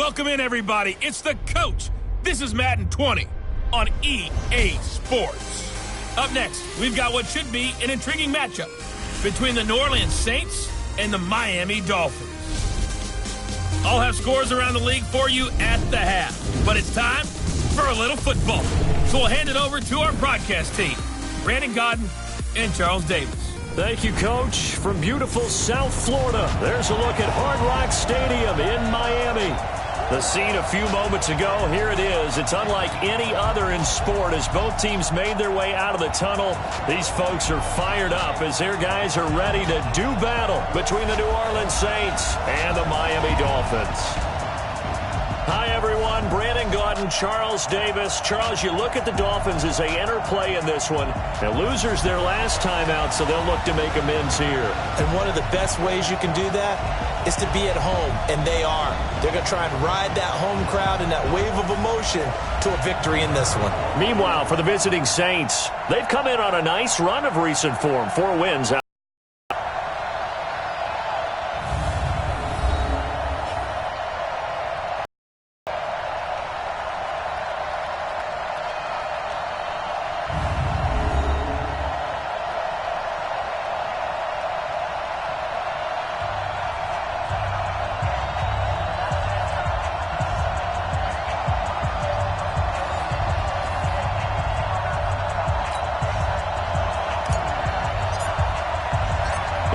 Welcome in, everybody. It's the coach. This is Madden 20 on EA Sports. Up next, we've got what should be an intriguing matchup between the New Orleans Saints and the Miami Dolphins. I'll have scores around the league for you at the half, but it's time for a little football. So we'll hand it over to our broadcast team, Brandon Godden and Charles Davis. Thank you, Coach. From beautiful South Florida, there's a look at Hard Rock Stadium in Miami. The scene a few moments ago, here it is. It's unlike any other in sport as both teams made their way out of the tunnel. These folks are fired up as their guys are ready to do battle between the New Orleans Saints and the Miami Dolphins. Hi, everyone. Brandon Godden, Charles Davis. Charles, you look at the Dolphins as they enter play in this one. Now, losers their last time out, so they'll look to make amends here. And one of the best ways you can do that is to be at home, and they are. They're going to try and ride that home crowd and that wave of emotion to a victory in this one. Meanwhile, for the visiting Saints, they've come in on a nice run of recent form. 4 wins out.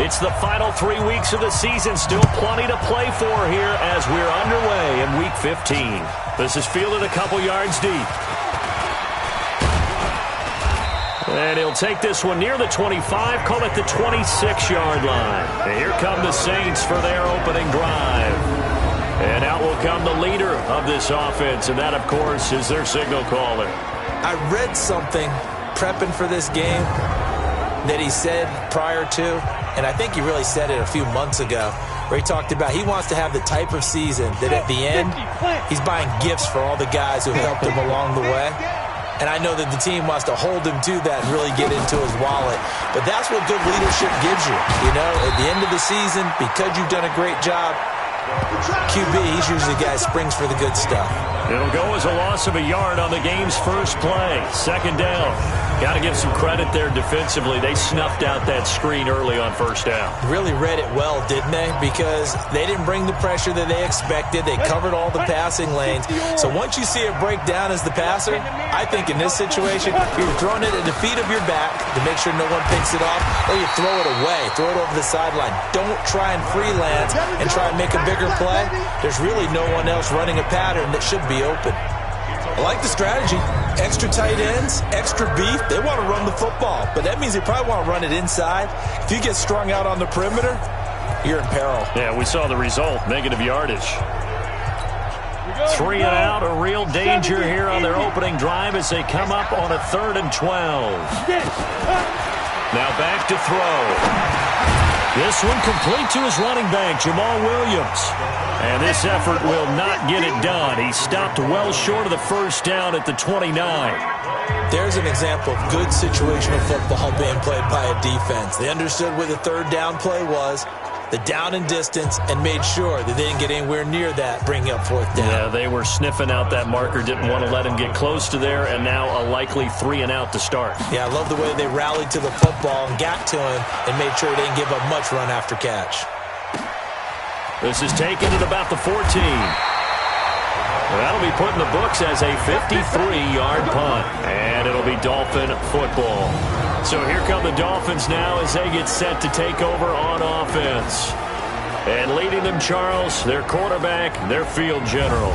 It's the final 3 weeks of the season. Still plenty to play for here as we're underway in Week 15. This is fielded a couple yards deep. And he'll take this one near the 25, call it the 26-yard line. And here come the Saints for their opening drive. And out will come the leader of this offense, and that, of course, is their signal caller. I read something prepping for this game that he said prior to, and I think he really said it a few months ago, where he talked about he wants to have the type of season that at the end, he's buying gifts for all the guys who helped him along the way. And I know that the team wants to hold him to that and really get into his wallet. But that's what good leadership gives you. You know, at the end of the season, because you've done a great job, QB, he's usually the guy who springs for the good stuff. It'll go as a loss of a yard on the game's first play. Second down. Got to give some credit there defensively. They snuffed out that screen early on first down. Really read it well, didn't they? Because they didn't bring the pressure that they expected. They covered all the passing lanes. So once you see it break down as the passer, I think in this situation, you're throwing it at the feet of your back to make sure no one picks it off, or you throw it away, throw it over the sideline. Don't try and freelance and try and make a bigger play. There's really no one else running a pattern that should be open. I like the strategy. Extra tight ends, extra beef. They want to run the football, but that means they probably want to run it inside. If you get strung out on the perimeter, you're in peril. Yeah, we saw the result, negative yardage. 3 and out, a real danger here on their opening drive as they come up on a 3rd and 12. Now back to throw. This one complete to his running back, Jamal Williams. And this effort will not get it done. He stopped well short of the first down at the 29. There's an example of good situational football being played by a defense. They understood where the 3rd down play was, the down and distance, and made sure that they didn't get anywhere near that, bringing up 4th down. Yeah, they were sniffing out that marker, didn't want to let him get close to there, and now a likely 3 and out to start. Yeah, I love the way they rallied to the football and got to him and made sure they didn't give up much run after catch. This is taken at about the 14. That'll be put in the books as a 53-yard punt, and it'll be Dolphin football. So here come the Dolphins now as they get set to take over on offense. And leading them, Charles, their quarterback, their field general.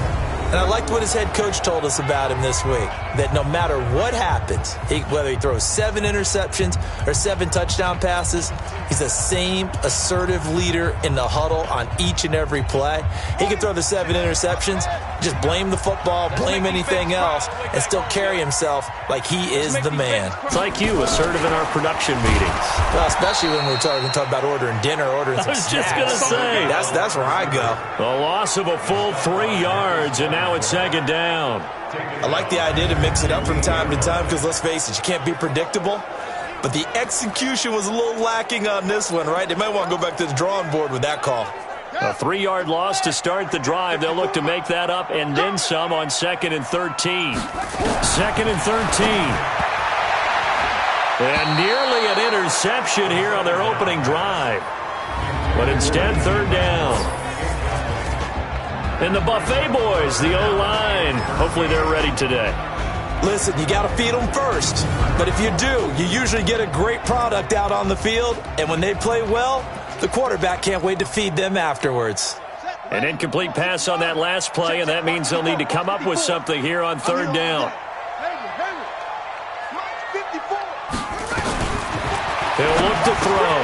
And I liked what his head coach told us about him this week, that no matter what happens, whether he throws 7 interceptions or 7 touchdown passes, he's the same assertive leader in the huddle on each and every play. He can throw the 7 interceptions, just blame the football, blame anything else, and still carry himself like he is the man. It's like you, assertive in our production meetings. Well, especially when we're talking about ordering dinner, ordering some snacks. I was just going to say. That's where I go. A loss of a full 3 yards, and now it's 2nd down. I like the idea to mix it up from time to time because, let's face it, you can't be predictable. But the execution was a little lacking on this one, right? They might want to go back to the drawing board with that call. A 3-yard loss to start the drive. They'll look to make that up and then some on 2nd and 13. 2nd and 13. And nearly an interception here on their opening drive. But instead, 3rd down. And the Buffet boys, the O-line, hopefully they're ready today. Listen, you got to feed them first. But if you do, you usually get a great product out on the field. And when they play well, the quarterback can't wait to feed them afterwards. An incomplete pass on that last play, and that means they'll need to come up with something here on 3rd down. He'll look to throw.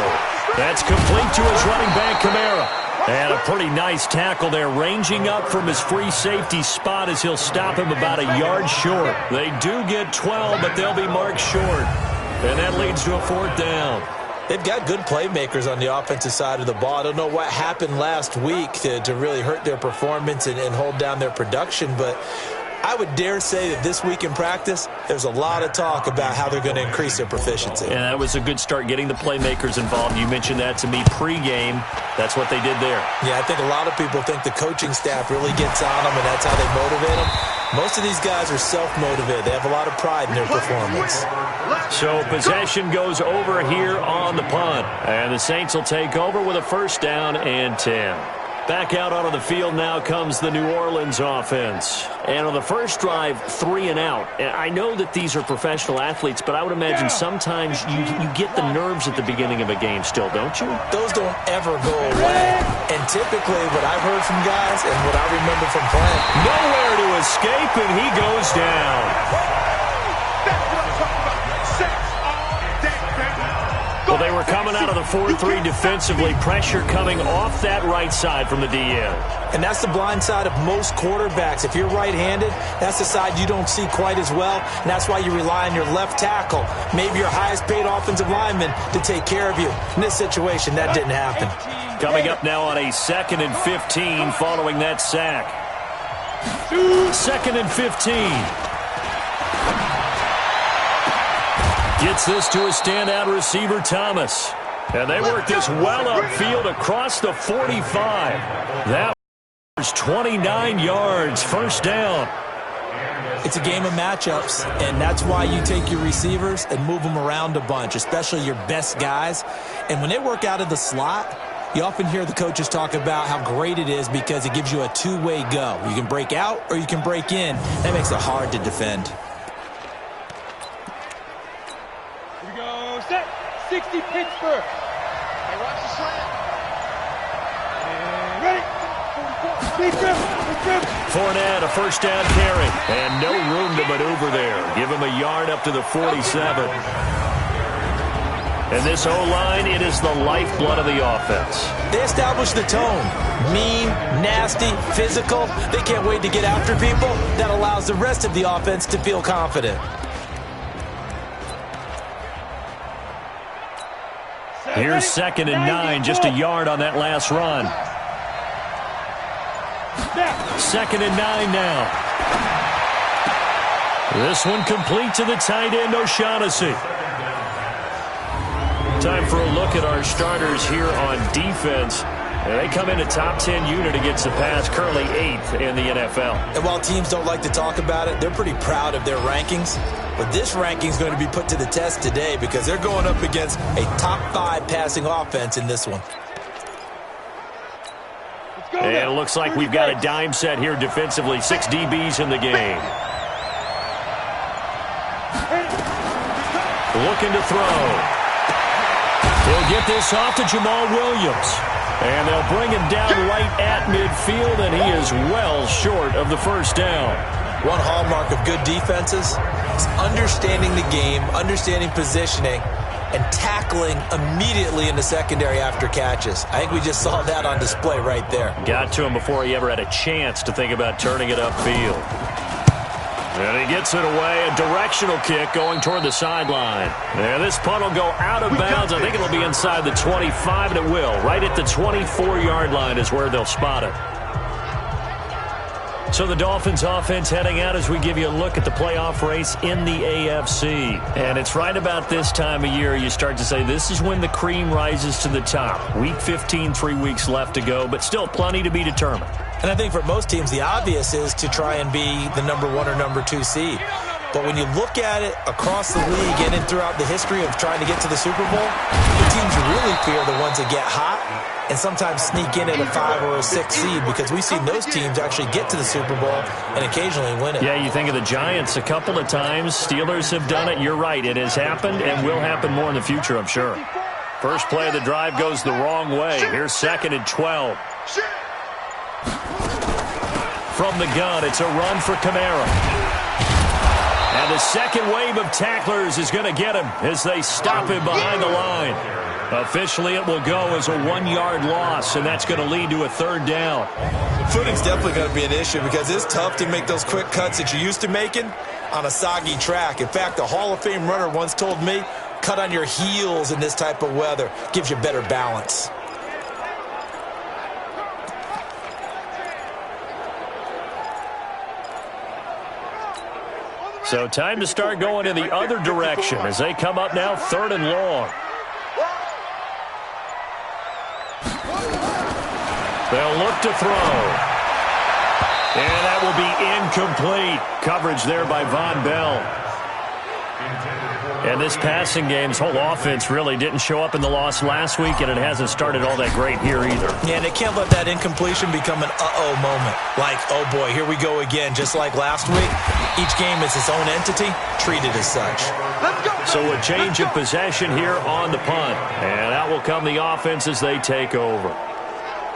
That's complete to his running back, Kamara. And a pretty nice tackle there, ranging up from his free safety spot as he'll stop him about a yard short. They do get 12, but they'll be marked short. And that leads to a 4th down. They've got good playmakers on the offensive side of the ball. I don't know what happened last week to really hurt their performance and hold down their production, but I would dare say that this week in practice, there's a lot of talk about how they're going to increase their proficiency. And that was a good start, getting the playmakers involved. You mentioned that to me pregame. That's what they did there. Yeah, I think a lot of people think the coaching staff really gets on them, and that's how they motivate them. Most of these guys are self-motivated. They have a lot of pride in their performance. So possession goes over here on the punt. And the Saints will take over with a 1st down and 10. Back out onto the field now comes the New Orleans offense. And on the first drive, 3 and out. And I know that these are professional athletes, but I would imagine sometimes you get the nerves at the beginning of a game still, don't you? Those don't ever go away. And typically what I've heard from guys and what I remember from playing, nowhere to escape, and he goes down. Well, they were coming out of the 4-3 defensively. Pressure coming off that right side from the DN. And that's the blind side of most quarterbacks. If you're right-handed, that's the side you don't see quite as well. And that's why you rely on your left tackle, maybe your highest-paid offensive lineman, to take care of you. In this situation, that didn't happen. Coming up now on a 2nd and 15 following that sack. 2nd and 15. Gets this to a standout receiver, Thomas. And they work this well upfield across the 45. That was 29 yards, 1st down. It's a game of matchups, and that's why you take your receivers and move them around a bunch, especially your best guys. And when they work out of the slot, you often hear the coaches talk about how great it is because it gives you a two-way go. You can break out or you can break in. That makes it hard to defend. 60 Pittsburgh. Hey, watch the slant. And ready. 44. Fournette, a 1st down carry. And no room to maneuver there. Give him a yard up to the 47. And this O-line, it is the lifeblood of the offense. They establish the tone. Mean, nasty, physical. They can't wait to get after people. That allows the rest of the offense to feel confident. Here's 2nd and 9, just a yard on that last run. 2nd and 9 now. This one complete to the tight end, O'Shaughnessy. Time for a look at our starters here on defense. They come in a top 10 unit against the pass, currently 8th in the NFL. And while teams don't like to talk about it, they're pretty proud of their rankings. But this ranking is going to be put to the test today because they're going up against a top 5 passing offense in this one. And it looks like we've got a dime set here defensively. 6 DBs in the game. Looking to throw. He'll get this off to Jamal Williams. And they'll bring him down right at midfield, and he is well short of the 1st down. One hallmark of good defenses is understanding the game, understanding positioning, and tackling immediately in the secondary after catches. I think we just saw that on display right there. Got to him before he ever had a chance to think about turning it upfield. And he gets it away, a directional kick going toward the sideline. And this punt will go out of bounds. I think it'll be inside the 25, and it will. Right at the 24-yard line is where they'll spot it. So the Dolphins offense heading out as we give you a look at the playoff race in the AFC. And it's right about this time of year you start to say this is when the cream rises to the top. Week 15, 3 weeks left to go, but still plenty to be determined. And I think for most teams, the obvious is to try and be the number 1 or number 2 seed. But when you look at it across the league and throughout the history of trying to get to the Super Bowl, the teams you really fear are the ones that get hot and sometimes sneak in at a 5 or a 6 seed, because we've seen those teams actually get to the Super Bowl and occasionally win it. Yeah, you think of the Giants a couple of times. Steelers have done it. You're right. It has happened and will happen more in the future, I'm sure. First play of the drive goes the wrong way. Here's 2nd and 12. From the gun, it's a run for Kamara. And the second wave of tacklers is going to get him as they stop him behind the line. Officially, it will go as a 1-yard loss, and that's going to lead to a 3rd down. Footing's definitely going to be an issue because it's tough to make those quick cuts that you're used to making on a soggy track. In fact, a Hall of Fame runner once told me, cut on your heels in this type of weather. Gives you better balance. So time to start going in the other direction as they come up now 3rd and long. They'll look to throw. And that will be incomplete. Coverage there by Von Bell. And this passing game's whole offense really didn't show up in the loss last week, and it hasn't started all that great here either. Yeah, and they can't let that incompletion become an uh-oh moment. Like, oh boy, here we go again. Just like last week, each game is its own entity, treated as such. So a change of possession here on the punt. And out will come the offense as they take over.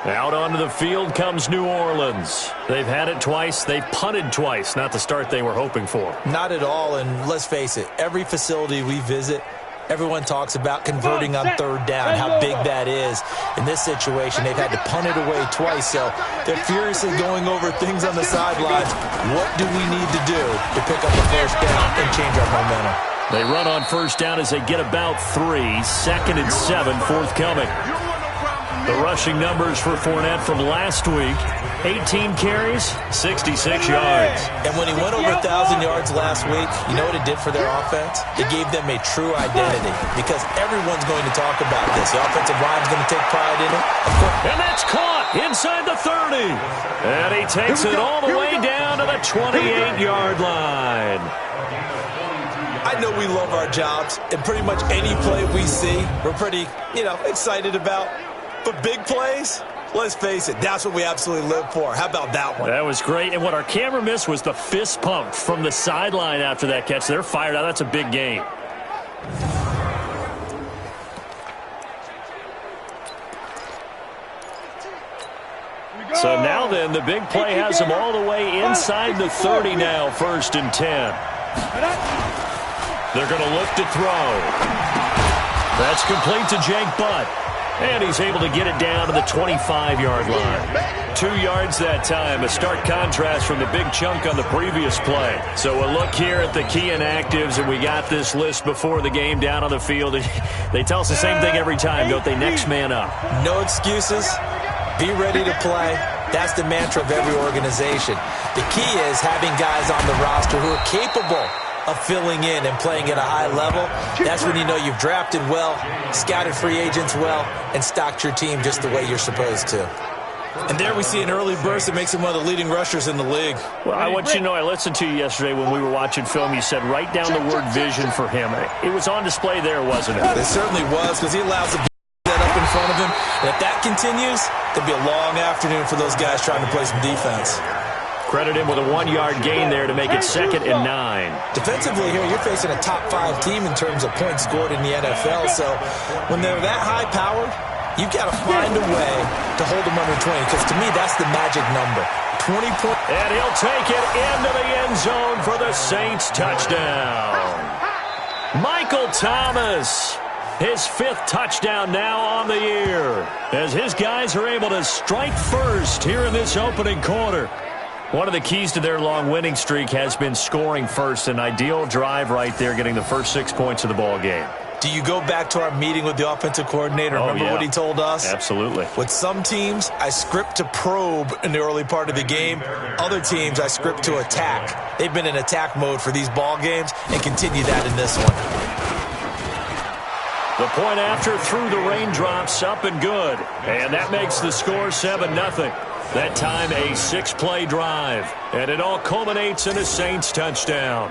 Out onto the field comes New Orleans. They've had it twice. They've punted twice. Not the start they were hoping for. Not at all, and let's face it, every facility we visit, everyone talks about converting on 3rd down, how big that is. In this situation, they've had to punt it away twice, so they're furiously going over things on the sidelines. What do we need to do to pick up the 1st down and change our momentum? They run on 1st down as they get about 3. 2nd and 7 forthcoming. The rushing numbers for Fournette from last week, 18 carries, 66 yards. And when he went over 1,000 yards last week, you know what it did for their offense? It gave them a true identity because everyone's going to talk about this. The offensive line's going to take pride in it. And that's caught inside the 30. And he takes it all the way down to the 28-yard line. I know we love our jobs, and pretty much any play we see, we're pretty, excited about. But big plays, let's face it, that's what we absolutely live for. How about that one? That was great. And what our camera missed was the fist pump from the sideline after that catch. They're fired out. That's a big game. So now then, the big play has them all the way inside the 30 now, 1st and 10. They're going to look to throw. That's complete to Jake Butt. And he's able to get it down to the 25-yard line. 2 yards that time, a stark contrast from the big chunk on the previous play. So a look here at the key inactives, and we got this list before the game down on the field. They tell us the same thing every time, don't they? Next man up. No excuses. Be ready to play. That's the mantra of every organization. The key is having guys on the roster who are capable of filling in and playing at a high level. That's when you know you've drafted well, scouted free agents well, and stocked your team just the way you're supposed to. And there we see an early burst that makes him one of the leading rushers in the league. Well, I want you to know, I listened to you yesterday when we were watching film. You said write down the word vision for him. It was on display there, wasn't it? It certainly was, because he allows the that up in front of him. And if that continues, it'll be a long afternoon for those guys trying to play some defense. Credit him with a 1-yard gain there to make it 2nd and 9. Defensively here, you're facing a top 5 team in terms of points scored in the NFL. So when they're that high-powered, you've got to find a way to hold them under 20, because to me, that's the magic number. 20 points. And he'll take it into the end zone for the Saints touchdown. Michael Thomas, his 5th touchdown now on the year, as his guys are able to strike first here in this opening quarter. One of the keys to their long winning streak has been scoring first. An ideal drive right there, getting the first 6 points of the ball game. Do you go back to our meeting with the offensive coordinator? Remember what he told us? Absolutely. With some teams, I script to probe in the early part of the game. Other teams, I script to attack. They've been in attack mode for these ball games and continue that in this one. The point after through the raindrops, up and good. And that makes the score 7-0. That time a 6-play drive. And it all culminates in a Saints touchdown.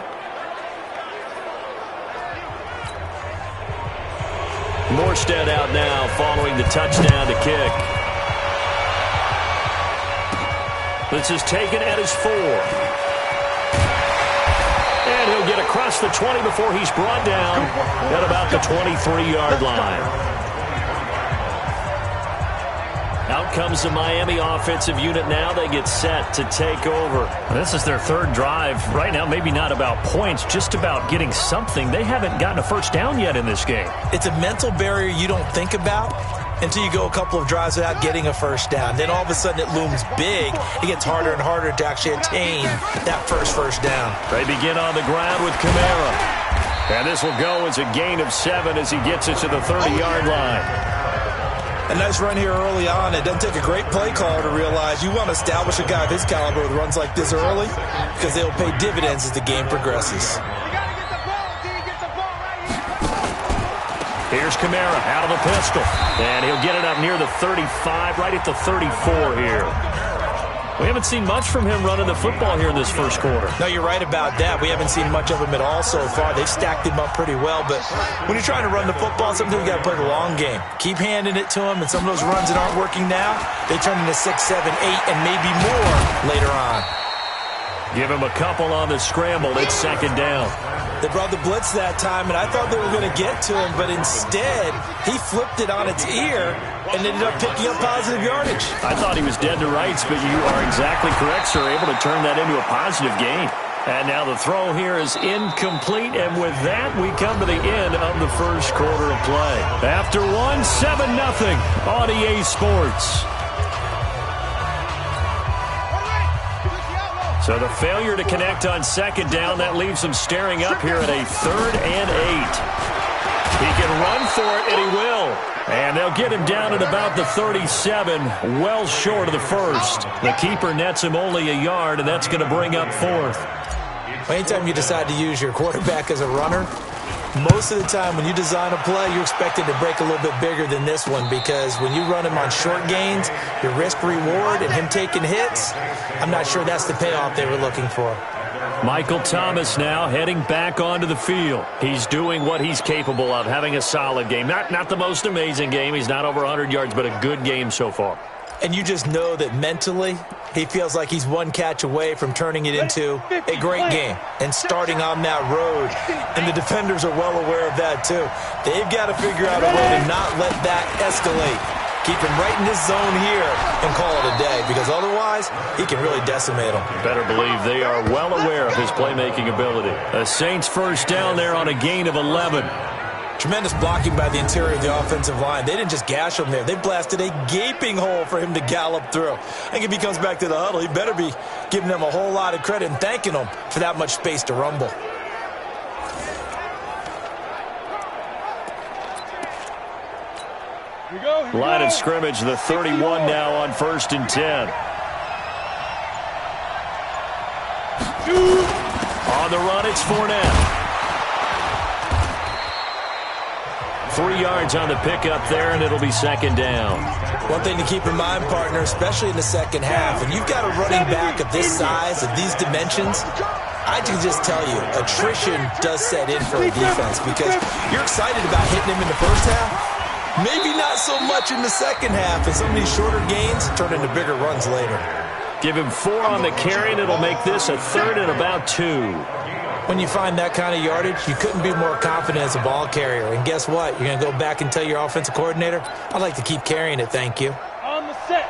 Morstead out now following the touchdown to kick. This is taken at his 4. And he'll get across the 20 before he's brought down at about the 23-yard line. Out comes the Miami offensive unit now. They get set to take over. This is their third drive. Right now, maybe not about points, just about getting something. They haven't gotten a first down yet in this game. It's a mental barrier you don't think about until you go a couple of drives without getting a first down. Then all of a sudden it looms big. It gets harder and harder to actually attain that first down. They begin on the ground with Kamara. And this will go as a gain of 7 as he gets it to the 30-yard line. A nice run here early on. It doesn't take a great play caller to realize you want to establish a guy of his caliber with runs like this early because they'll pay dividends as the game progresses. Here's Kamara out of the pistol. And he'll get it up near the 35, right at the 34 here. We haven't seen much from him running the football here in this first quarter. No, you're right about that. We haven't seen much of him at all so far. They've stacked him up pretty well, but when you're trying to run the football, sometimes you got to play the long game. Keep handing it to him, and some of those runs that aren't working now, they turn into 6, 7, 8, and maybe more later on. Give him a couple on the scramble. It's second down. They brought the blitz that time, and I thought they were going to get to him, but instead, he flipped it on its ear and ended up picking up positive yardage. I thought he was dead to rights, but you are exactly correct, sir. Able to turn that into a positive gain. And now the throw here is incomplete, and with that, we come to the end of the first quarter of play. After one, 7-0 on EA Sports. So the failure to connect on second down, that leaves him staring up here at a 3rd and 8. He can run for it, and he will. And they'll get him down at about the 37, well short of the first. The keeper nets him only a yard, and that's going to bring up 4th. Anytime you decide to use your quarterback as a runner, most of the time when you design a play, you expect it to break a little bit bigger than this one because when you run him on short gains, your risk-reward and him taking hits, I'm not sure that's the payoff they were looking for. Michael Thomas now heading back onto the field. He's doing what he's capable of, having a solid game. Not the most amazing game. He's not over 100 yards, but a good game so far. And you just know that mentally, he feels like he's one catch away from turning it into a great game and starting on that road. And the defenders are well aware of that, too. They've got to figure out a way to not let that escalate. Keep him right in this zone here and call it a day, because otherwise, he can really decimate them. Better believe they are well aware of his playmaking ability. The Saints first down there on a gain of 11. Tremendous blocking by the interior of the offensive line. They didn't just gash him there. They blasted a gaping hole for him to gallop through. I think if he comes back to the huddle, he better be giving them a whole lot of credit and thanking them for that much space to rumble. Line of scrimmage, the 31 now on 1st and 10. On the run, it's Fournette. 3 yards on the pickup there, and it'll be second down. One thing to keep in mind, partner, especially in the second half, and you've got a running back of this size, of these dimensions, I can just tell you, attrition does set in for a defense because you're excited about hitting him in the first half. Maybe not so much in the second half, and some of these shorter gains turn into bigger runs later. Give him 4 on the carry, and it'll make this a 3rd and about 2. When you find that kind of yardage, you couldn't be more confident as a ball carrier. And guess what? You're going to go back and tell your offensive coordinator, I'd like to keep carrying it, thank you. On the set.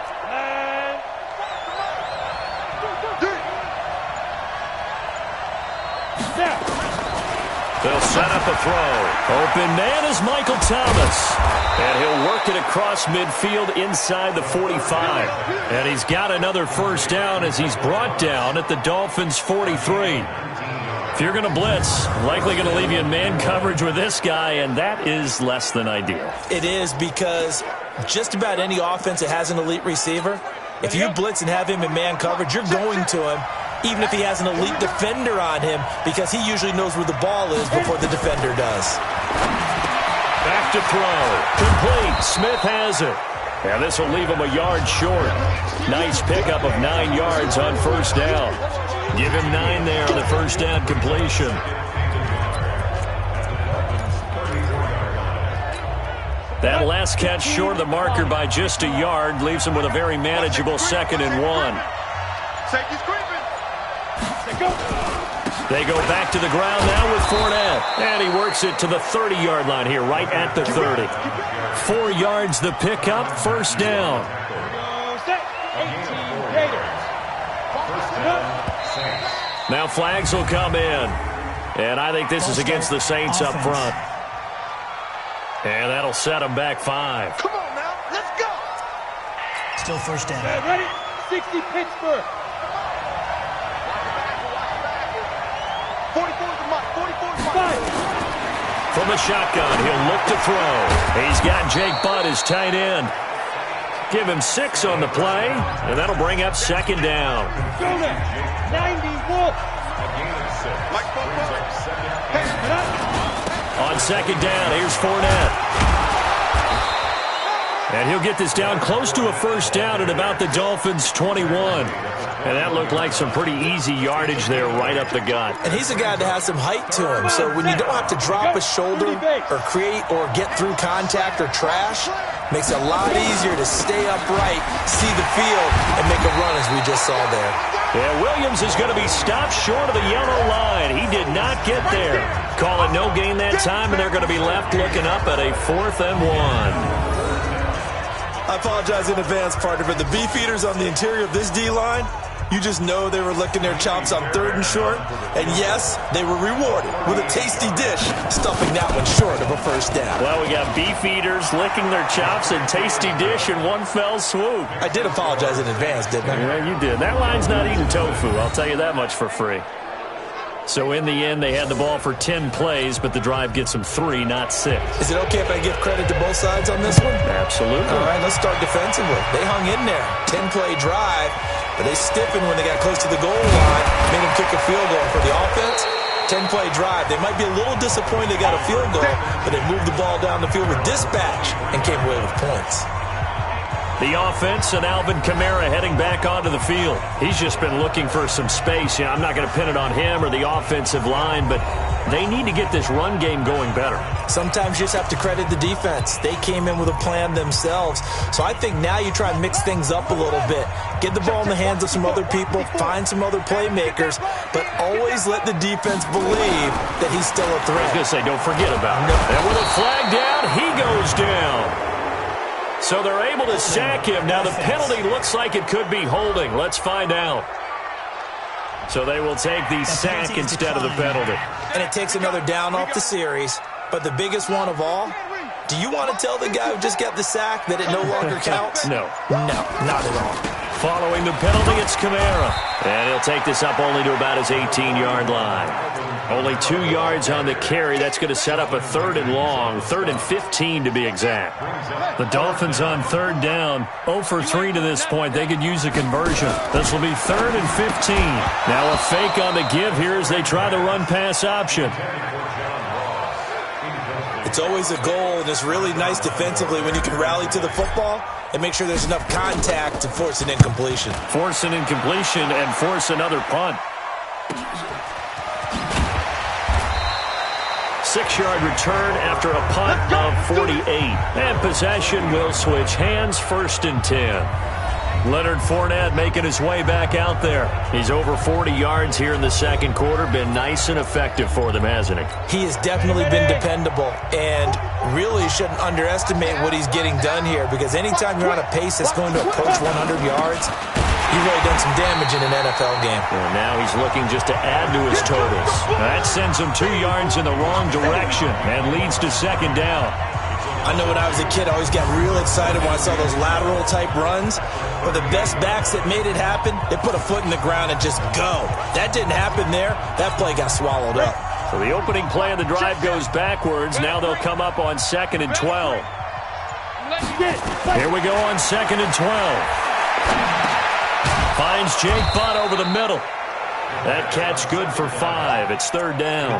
They'll set up a throw. Open man is Michael Thomas. And he'll work it across midfield inside the 45. And he's got another first down as he's brought down at the Dolphins' 43. If you're going to blitz, likely going to leave you in man coverage with this guy, and that is less than ideal. It is, because just about any offense that has an elite receiver, if you blitz and have him in man coverage, you're going to him, even if he has an elite defender on him, because he usually knows where the ball is before the defender does. Back to throw. Complete. Smith has it. And this will leave him a yard short. Nice pickup of 9 yards on first down. Give him 9 there on the first down completion. That last catch short of the marker by just a yard leaves him with a very manageable 2nd and 1. Safety's creeping. They go back to the ground now with Fournette. And he works it to the 30-yard line here, right at the 30. 4 yards the pickup, first down. Now flags will come in. And I think this is against the Saints up front. And that'll set them back 5. Come on now, let's go. Still first down. Ready? 60 Pittsburgh. 44's the mark. 44's the mark. From the shotgun, he'll look to throw. He's got Jake Butt, his tight end. Give him 6 on the play, and that'll bring up 2nd down. 90 Wolf. On 2nd down, here's Fournette. And he'll get this down close to a first down at about the Dolphins' 21. And that looked like some pretty easy yardage there right up the gut. And he's a guy that has some height to him. So when you don't have to drop a shoulder or create or get through contact or trash, makes it a lot easier to stay upright, see the field, and make a run as we just saw there. Yeah, Williams is going to be stopped short of the yellow line. He did not get there. Call it no gain that time, and they're going to be left looking up at a 4th and 1. I apologize in advance, partner, but the beef eaters on the interior of this D-line, you just know they were licking their chops on 3rd and short. And yes, they were rewarded with a tasty dish, stuffing that one short of a first down. Well, we got beef eaters licking their chops and tasty dish in one fell swoop. I did apologize in advance, didn't I? Yeah, you did. That line's not eating tofu, I'll tell you that much for free. So in the end, they had the ball for 10 plays, but the drive gets them 3, not 6. Is it okay if I give credit to both sides on this one? Absolutely. All right, let's start defensively. They hung in there. 10-play drive, but they stiffened when they got close to the goal line, made them kick a field goal for the offense. 10-play drive. They might be a little disappointed they got a field goal, but they moved the ball down the field with dispatch and came away with points. The offense and Alvin Kamara heading back onto the field. He's just been looking for some space. I'm not going to pin it on him or the offensive line, but they need to get this run game going better. Sometimes you just have to credit the defense. They came in with a plan themselves. So I think now you try and mix things up a little bit. Get the ball in the hands of some other people, find some other playmakers, but always let the defense believe that he's still a threat. I was going to say, don't forget about it. And with a flag down, he goes down. So they're able to sack him. Now the penalty looks like it could be holding. Let's find out. So they will take the sack instead of the penalty. And it takes another down off the series. But the biggest one of all, do you want to tell the guy who just got the sack that it no longer counts? No. No, not at all. Following the penalty, it's Kamara. And he'll take this up only to about his 18-yard line. Only 2 yards on the carry. That's going to set up a 3rd and long, 3rd and 15 to be exact. The Dolphins on 3rd down, 0 for 3 to this point. They could use a conversion. This will be 3rd and 15. Now a fake on the give here as they try the run-pass option. It's always a goal, and it's really nice defensively when you can rally to the football and make sure there's enough contact to force an incompletion. Force an incompletion and force another punt. 6-yard return after a punt of 48. And possession will switch hands, 1st and 10. Leonard Fournette making his way back out there. He's over 40 yards here in the 2nd quarter. Been nice and effective for them, hasn't he? He has definitely been dependable, and really shouldn't underestimate what he's getting done here, because anytime you're on a pace that's going to approach 100 yards, you've really done some damage in an NFL game. And now he's looking just to add to his totals. That sends him 2 yards in the wrong direction and leads to 2nd down. I know when I was a kid, I always got real excited when I saw those lateral-type runs. But the best backs that made it happen, they put a foot in the ground and just go. That didn't happen there. That play got swallowed up. So the opening play of the drive goes backwards. Now they'll come up on 2nd and 12. Here we go on 2nd and 12. Finds Jake Butt over the middle. That catch good for 5. It's 3rd down.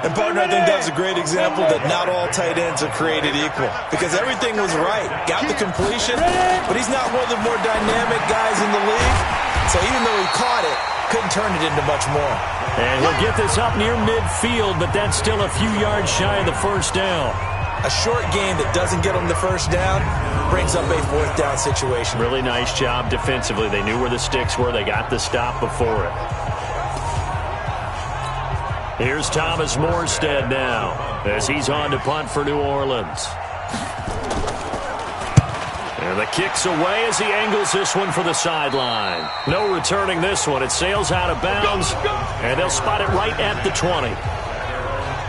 And, partner, I think that was a great example that not all tight ends are created equal. Because everything was right. Got the completion, but he's not one of the more dynamic guys in the league. So even though he caught it, couldn't turn it into much more. And he'll get this up near midfield, but that's still a few yards shy of the 1st down. A short game that doesn't get them the 1st down brings up a 4th down situation. Really nice job defensively. They knew where the sticks were. They got the stop before it. Here's Thomas Morstead now as he's on to punt for New Orleans. And the kick's away as he angles this one for the sideline. No returning this one. It sails out of bounds, and they'll spot it right at the 20.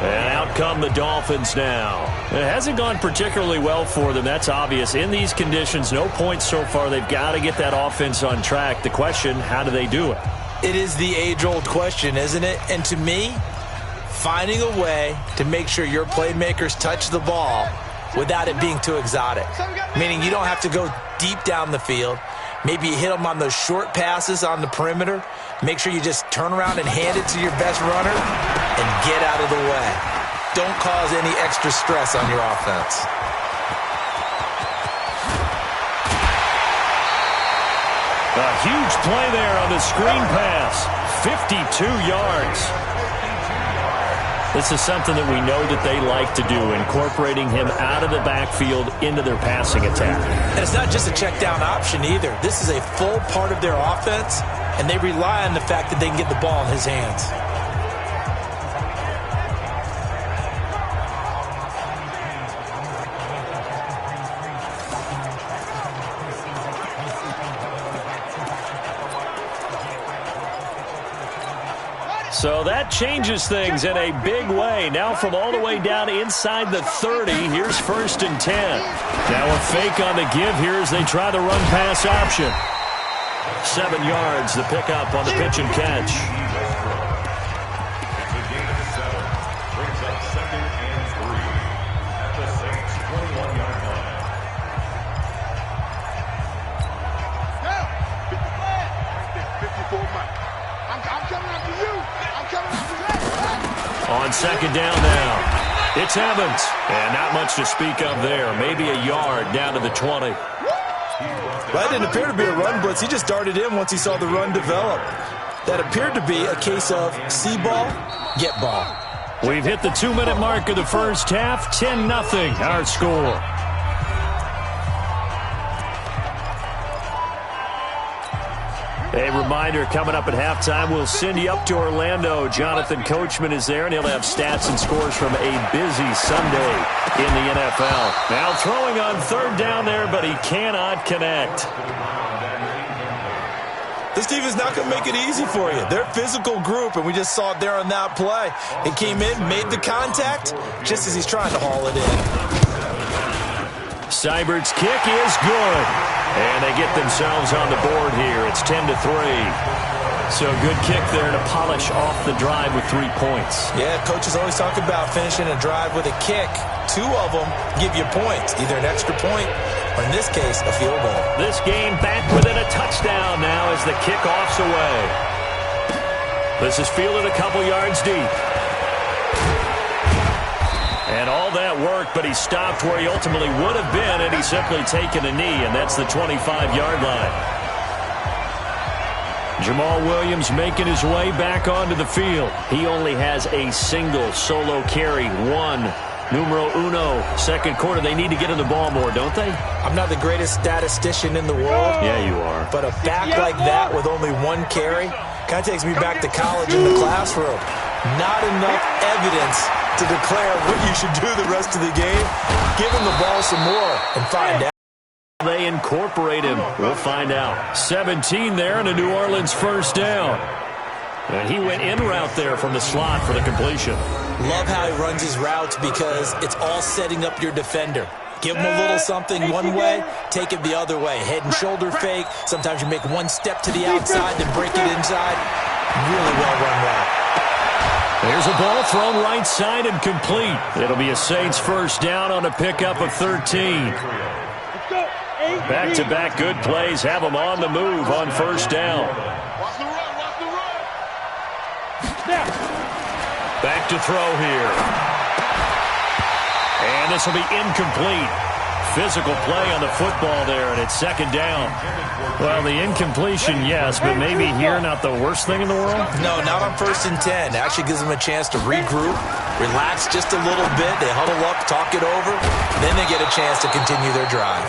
And out come the Dolphins now. It hasn't gone particularly well for them. That's obvious. In these conditions, no points so far. They've got to get that offense on track. The question, how do they do it? It is the age-old question, isn't it? And to me, finding a way to make sure your playmakers touch the ball without it being too exotic. Meaning you don't have to go deep down the field. Maybe you hit them on those short passes on the perimeter. Make sure you just turn around and hand it to your best runner and get out of the way. Don't cause any extra stress on your offense. A huge play there on the screen pass. 52 yards. This is something that we know that they like to do, incorporating him out of the backfield into their passing attack. And it's not just a check down option either. This is a full part of their offense, and they rely on the fact that they can get the ball in his hands. So that changes things in a big way. Now from all the way down inside the 30, here's 1st and 10. Now a fake on the give here as they try the run-pass option. 7 yards, the pickup on the pitch and catch. On 2nd down now, it's Evans. And not much to speak of there. Maybe a yard down to the 20. That didn't appear to be a run blitz. He just darted in once he saw the run develop. That appeared to be a case of see ball, get ball. We've hit the 2-minute mark of the first half. 10-0 our score. A reminder, coming up at halftime, we'll send you up to Orlando. Jonathan Coachman is there, and he'll have stats and scores from a busy Sunday in the NFL. Now throwing on 3rd down there, but he cannot connect. This team is not going to make it easy for you. They're a physical group, and we just saw it there on that play. He came in, made the contact, just as he's trying to haul it in. Seibert's kick is good. And they get themselves on the board here. It's 10-3. So good kick there to polish off the drive with 3 points. Yeah, coaches always talk about finishing a drive with a kick. 2 of them give you points, either an extra point or, in this case, a field goal. This game back within a touchdown now as the kickoff's away. This is fielded a couple yards deep. And all that work, but he stopped where he ultimately would have been, and he's simply taken a knee, and that's the 25-yard line. Jamal Williams making his way back onto the field. He only has a single solo carry, 1, numero uno, 2nd quarter. They need to get in the ball more, don't they? I'm not the greatest statistician in the world. Yeah, you are. But a back like that with only 1 carry kind of takes me back to college in the classroom. Not enough evidence to declare what you should do the rest of the game. Give him the ball some more and find out. They incorporate him. We'll find out. 17 there and a New Orleans 1st down. And he went in route there from the slot for the completion. Love how he runs his routes because it's all setting up your defender. Give him a little something one way, take it the other way. Head and shoulder fake. Sometimes you make one step to the outside, then break it inside. Really well-run route. There's a ball thrown right side and complete. It'll be a Saints first down on a pickup of 13. Back-to-back good plays have them on the move on first down. Back to throw here. And this will be incomplete. Physical play on the football there, and it's second down. Well, the incompletion, yes, but maybe here not the worst thing in the world? No, not on 1st and 10. Actually gives them a chance to regroup, relax just a little bit. They huddle up, talk it over, then they get a chance to continue their drive.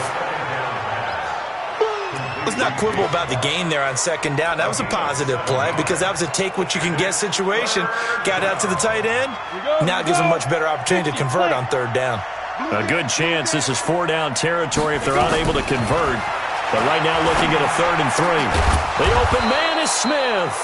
Let's not quibble about the gain there on second down. That was a positive play because that was a take-what-you-can-get situation. Got out to the tight end. Now it gives them a much better opportunity to convert on third down. A good chance this is 4-down territory if they're unable to convert. But right now looking at a 3rd and 3. The open man is Smith.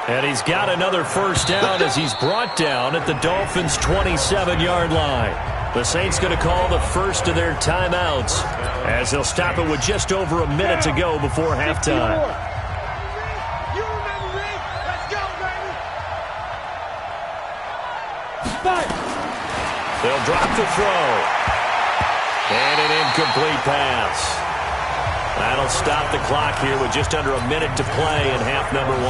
And he's got another first down as he's brought down at the Dolphins' 27-yard line. The Saints going to call the first of their timeouts as they'll stop it with just over a minute to go before halftime. You remember me? Let's go, baby! They'll drop the throw. And an incomplete pass. That'll stop the clock here with just under a minute to play in half number 1.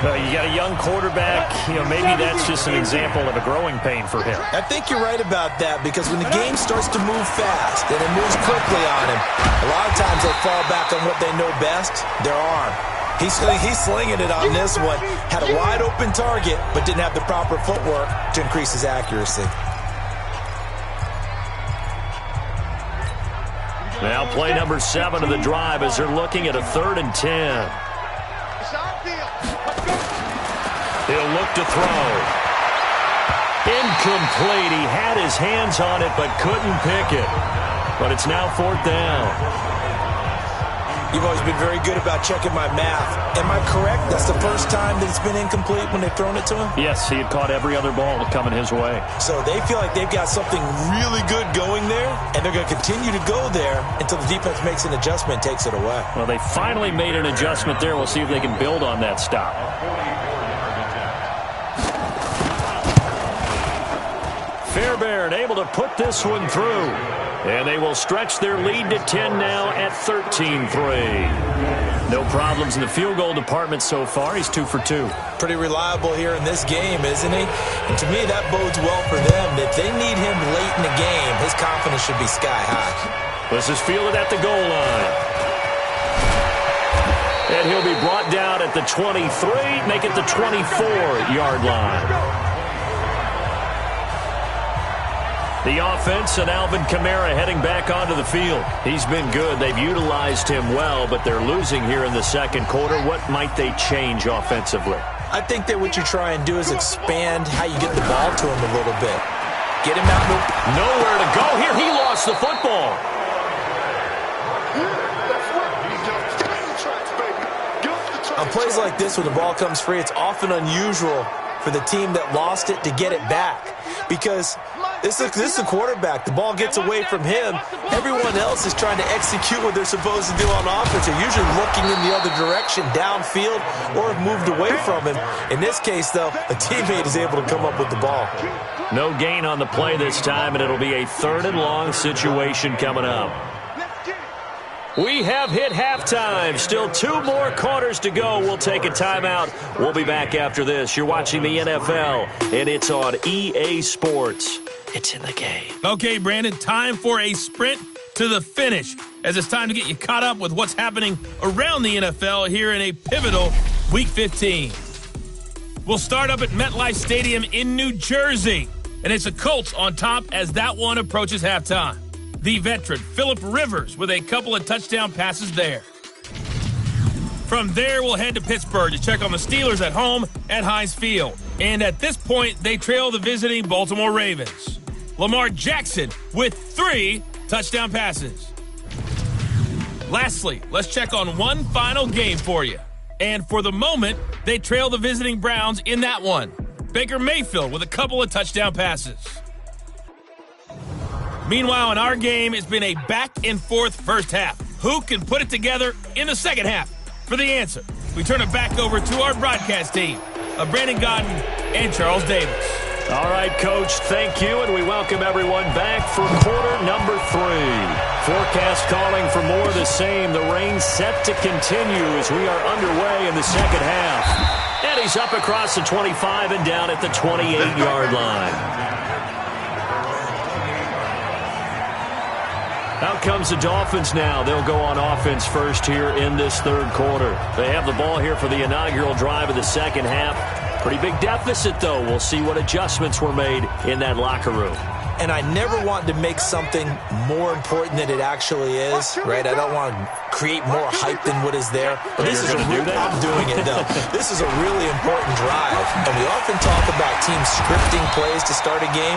You got a young quarterback, maybe that's just an example of a growing pain for him. I think you're right about that because when the game starts to move fast and it moves quickly on him, a lot of times they fall back on what they know best, their arm. He's slinging it on this one. Had a wide open target, but didn't have the proper footwork to increase his accuracy. Now play number 7 of the drive as they're looking at a 3rd and 10. He'll look to throw. Incomplete. He had his hands on it but couldn't pick it. But it's now 4th down. You've always been very good about checking my math. Am I correct? That's the first time that it's been incomplete when they've thrown it to him? Yes, he had caught every other ball coming his way. So they feel like they've got something really good going there, and they're going to continue to go there until the defense makes an adjustment and takes it away. Well, they finally made an adjustment there. We'll see if they can build on that stop. Fairbairn able to put this one through. And they will stretch their lead to 10 now at 13-3. No problems in the field goal department so far. He's 2 for 2. Pretty reliable here in this game, isn't he? And to me, that bodes well for them. If they need him late in the game, his confidence should be sky high. This is fielded at the goal line. And he'll be brought down at the 23, make it the 24-yard line. The offense and Alvin Kamara heading back onto the field. He's been good. They've utilized him well, but they're losing here in the second quarter. What might they change offensively? I think that what you try and do is expand how you get the ball to him a little bit. Get him out. Nowhere to go here. He lost the football. On plays like this, when the ball comes free, it's often unusual for the team that lost it to get it back. Because this is the quarterback. The ball gets away from him. Everyone else is trying to execute what they're supposed to do on offense. They're usually looking in the other direction, downfield, or have moved away from him. In this case, though, a teammate is able to come up with the ball. No gain on the play this time, and it'll be a 3rd and long situation coming up. We have hit halftime. Still 2 more quarters to go. We'll take a timeout. We'll be back after this. You're watching the NFL, and it's on EA Sports. It's in the game. Okay, Brandon, time for a sprint to the finish, as it's time to get you caught up with what's happening around the NFL here in a pivotal Week 15. We'll start up at MetLife Stadium in New Jersey, and it's the Colts on top as that one approaches halftime. The veteran, Phillip Rivers, with a couple of touchdown passes there. From there, we'll head to Pittsburgh to check on the Steelers at home at Heinz Field. And at this point, they trail the visiting Baltimore Ravens. Lamar Jackson with 3 touchdown passes. Lastly, let's check on one final game for you. And for the moment, they trail the visiting Browns in that one. Baker Mayfield with a couple of touchdown passes. Meanwhile, in our game, it's been a back-and-forth first half. Who can put it together in the second half? For the answer, we turn it back over to our broadcast team of Brandon Godden and Charles Davis. All right, Coach, thank you, and we welcome everyone back for quarter number 3. Forecast calling for more of the same. The rain set to continue as we are underway in the second half. And he's up across the 25 and down at the 28-yard line. Out comes the Dolphins now. They'll go on offense first here in this third quarter. They have the ball here for the inaugural drive of the second half. Pretty big deficit, though. We'll see what adjustments were made in that locker room. And I never want to make something more important than it actually is, right? I don't want to create more hype than what is there. But this is I'm doing it, though. This is a really important drive. And we often talk about teams scripting plays to start a game.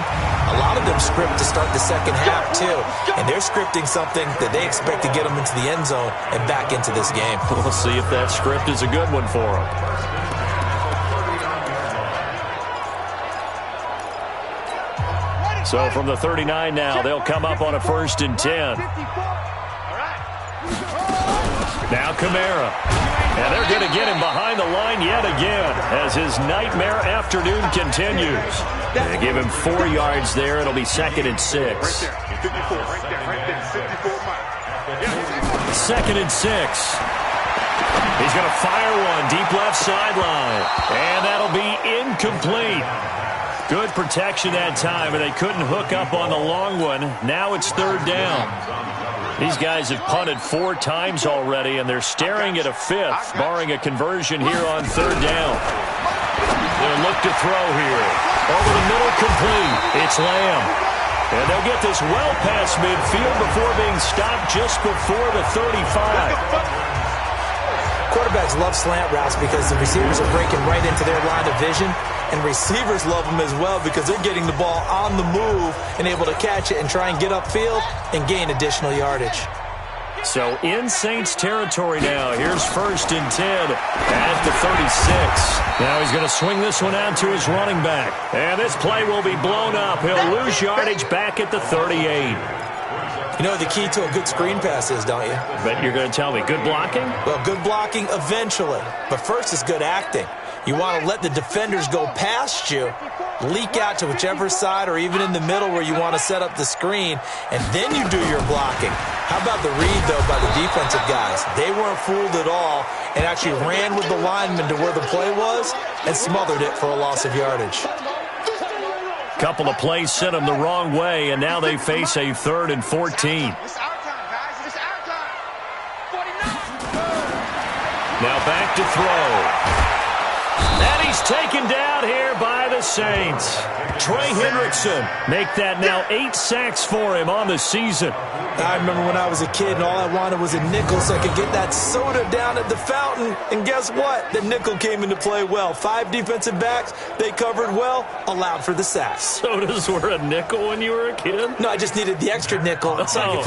A lot of them script to start the second half, too. And they're scripting something that they expect to get them into the end zone and back into this game. We'll see if that script is a good one for them. So from the 39 now, they'll come up on a 1st and 10. Now Kamara. And they're going to get him behind the line yet again as his nightmare afternoon continues. They give him 4 yards there. It'll be 2nd and 6. 2nd and 6. He's going to fire one deep left sideline. And that'll be incomplete. Good protection that time, and they couldn't hook up on the long one. Now it's 3rd down. These guys have punted 4 times already, and they're staring at a 5th, barring a conversion here on 3rd down. They'll look to throw here. Over the middle, complete. It's Lamb. And they'll get this well past midfield before being stopped just before the 35. Quarterbacks love slant routes because the receivers are breaking right into their line of vision, and receivers love them as well because they're getting the ball on the move and able to catch it and try and get upfield and gain additional yardage. So in Saints territory now. Here's 1st and 10 at the 36. Now he's going to swing this one out to his running back. And this play will be blown up. He'll lose yardage back at the 38. You know the key to a good screen pass is, don't you? But you're going to tell me, good blocking? Well, good blocking eventually. But first is good acting. You want to let the defenders go past you, leak out to whichever side or even in the middle where you want to set up the screen, and then you do your blocking. How about the read, though, by the defensive guys? They weren't fooled at all and actually ran with the lineman to where the play was and smothered it for a loss of yardage. Couple of plays sent them the wrong way, and now they face a 3rd and 14. Now back to throw. And he's taken down here by the Saints. Trey Hendrickson make that now 8 sacks for him on the season. I remember when I was a kid and all I wanted was a nickel so I could get that soda down at the fountain. And guess what? The nickel came into play well. 5 defensive backs, they covered well, allowed for the sacks. Sodas were a nickel when you were a kid? No, I just needed the extra nickel so I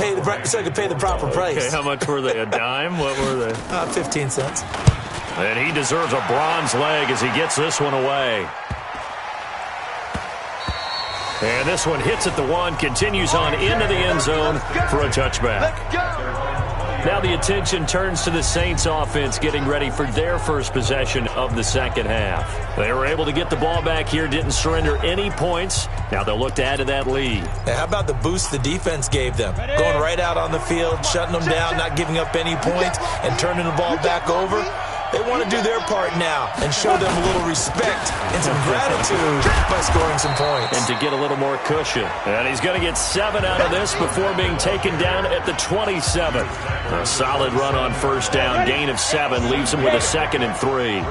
could pay the proper price. Okay, how much were they? A dime? What were they? 15 cents. And he deserves a bronze leg as he gets this one away. And this one hits at the 1, continues on into the end zone for a touchback. Now the attention turns to the Saints offense getting ready for their first possession of the second half. They were able to get the ball back here, didn't surrender any points. Now they'll look to add to that lead. Now, how about the boost the defense gave them? Going right out on the field, shutting them down, not giving up any points, and turning the ball back over. They want to do their part now and show them a little respect and some gratitude by scoring some points. And to get a little more cushion. And he's going to get 7 out of this before being taken down at the 27. A solid run on 1st down. Gain of 7 leaves him with a 2nd and 3.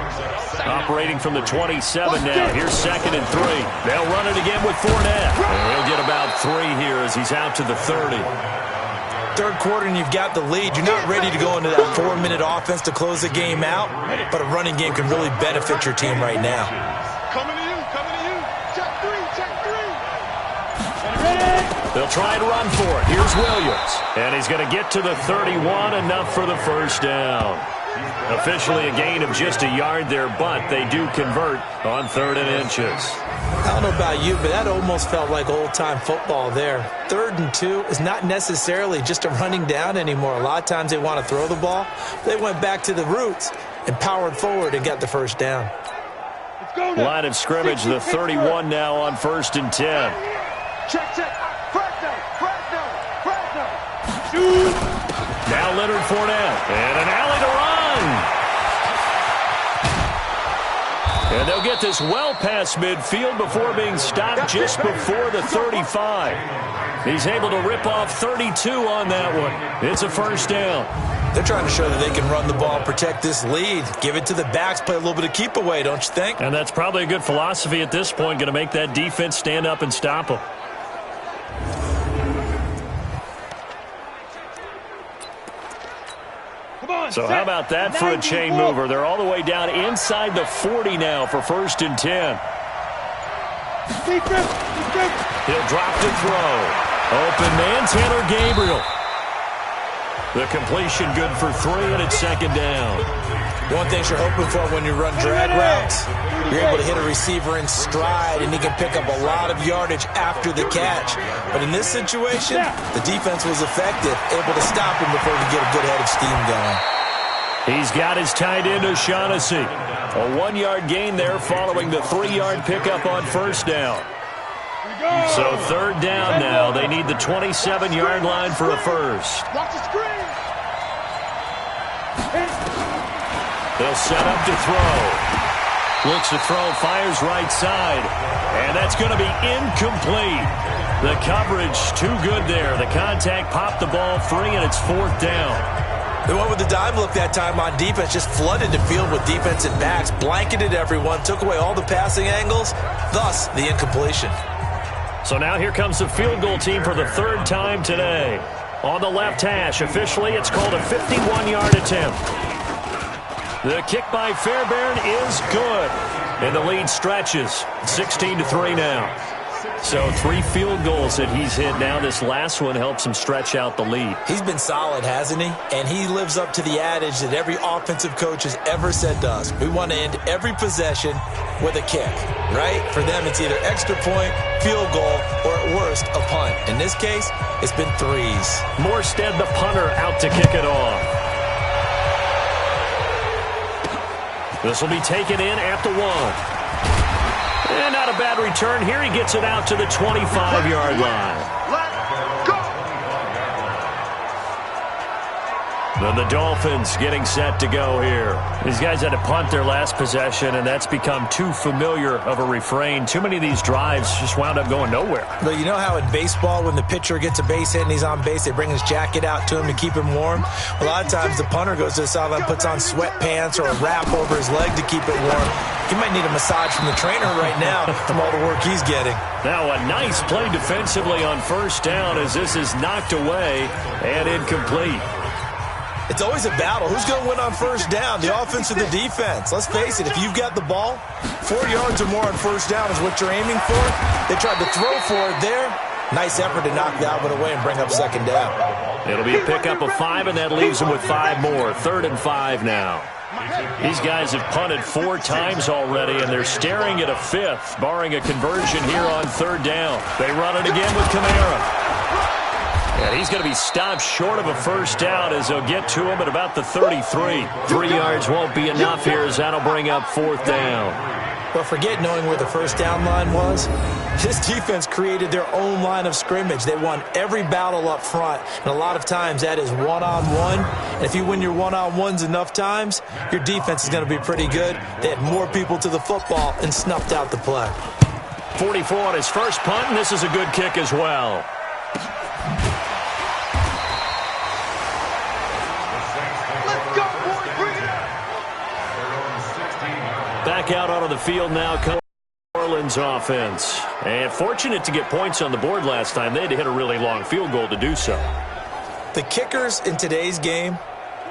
Operating from the 27 now. Here's 2nd and 3. They'll run it again with Fournette. And he'll get about 3 here as he's out to the 30. Third quarter and you've got the lead. You're not ready to go into that 4-minute offense to close the game out, but a running game can really benefit your team right now. Coming to you. Check 3. They'll try and run for it. Here's Williams. And he's going to get to the 31, enough for the 1st down. Officially a gain of just a yard there, but they do convert on 3rd and inches. I don't know about you, but that almost felt like old-time football there. 3rd and 2 is not necessarily just a running down anymore. A lot of times they want to throw the ball. They went back to the roots and powered forward and got the first down. Line of scrimmage, the 31 now on 1st and 10. Check. Now Leonard Fournette, and an alley to run. And they'll get this well past midfield before being stopped just before the 35. He's able to rip off 32 on that one. It's a first down. They're trying to show that they can run the ball and protect this lead. Give it to the backs, play a little bit of keep away, don't you think? And that's probably a good philosophy at this point, going to make that defense stand up and stop them. So how about that for a chain mover? They're all the way down inside the 40 now for 1st and 10. He'll drop to throw. Open man, Taylor Gabriel. The completion good for 3, and it's 2nd down. One thing you're hoping for when you run drag routes, you're able to hit a receiver in stride, and he can pick up a lot of yardage after the catch. But in this situation, the defense was effective, able to stop him before he could get a good head of steam going. He's got his tight end, O'Shaughnessy. A 1-yard gain there following the 3-yard pickup on 1st down. So 3rd down now. They need the 27-yard line for a first. They'll set up to throw. Looks to throw, fires right side. And that's going to be incomplete. The coverage too good there. The contact popped the ball free, and it's 4th down. They went with the dime look that time on defense, just flooded the field with defensive backs, blanketed everyone, took away all the passing angles, thus the incompletion. So now here comes the field goal team for the 3rd time today. On the left hash, officially it's called a 51-yard attempt. The kick by Fairbairn is good, and the lead stretches 16-3 now. So 3 field goals that he's hit now. This last one helps him stretch out the lead. He's been solid, hasn't he? And he lives up to the adage that every offensive coach has ever said to us. We want to end every possession with a kick, right? For them, it's either extra point, field goal, or at worst, a punt. In this case, it's been 3s. Morstead, the punter, out to kick it off. This will be taken in at the 1. And not a bad return here. He gets it out to the 25-yard line. Let's go! Then the Dolphins getting set to go here. These guys had to punt their last possession, and that's become too familiar of a refrain. Too many of these drives just wound up going nowhere. But you know how in baseball, when the pitcher gets a base hit and he's on base, they bring his jacket out to him to keep him warm? A lot of times the punter goes to the sideline, puts on sweatpants or a wrap over his leg to keep it warm. He might need a massage from the trainer right now from all the work he's getting. Now a nice play defensively on 1st down as this is knocked away and incomplete. It's always a battle. Who's going to win on 1st down, the offense or the defense? Let's face it, if you've got the ball, 4 yards or more on 1st down is what you're aiming for. They tried to throw for it there. Nice effort to knock that one away and bring up 2nd down. It'll be a pickup of 5, and that leaves them with 5 more. 3rd and 5 now. These guys have punted 4 times already, and they're staring at a 5th, barring a conversion here on 3rd down. They run it again with Kamara. And he's going to be stopped short of a 1st down as they'll get to him at about the 33. 3 yards won't be enough here as that'll bring up 4th down. But forget knowing where the 1st down line was. This defense created their own line of scrimmage. They won every battle up front, and a lot of times that is one-on-one. And if you win your one-on-ones enough times, your defense is going to be pretty good. They had more people to the football and snuffed out the play. 44 on his first punt, and this is a good kick as well. Back out onto the field now comes New Orleans offense. And fortunate to get points on the board last time. They had to hit a really long field goal to do so. The kickers in today's game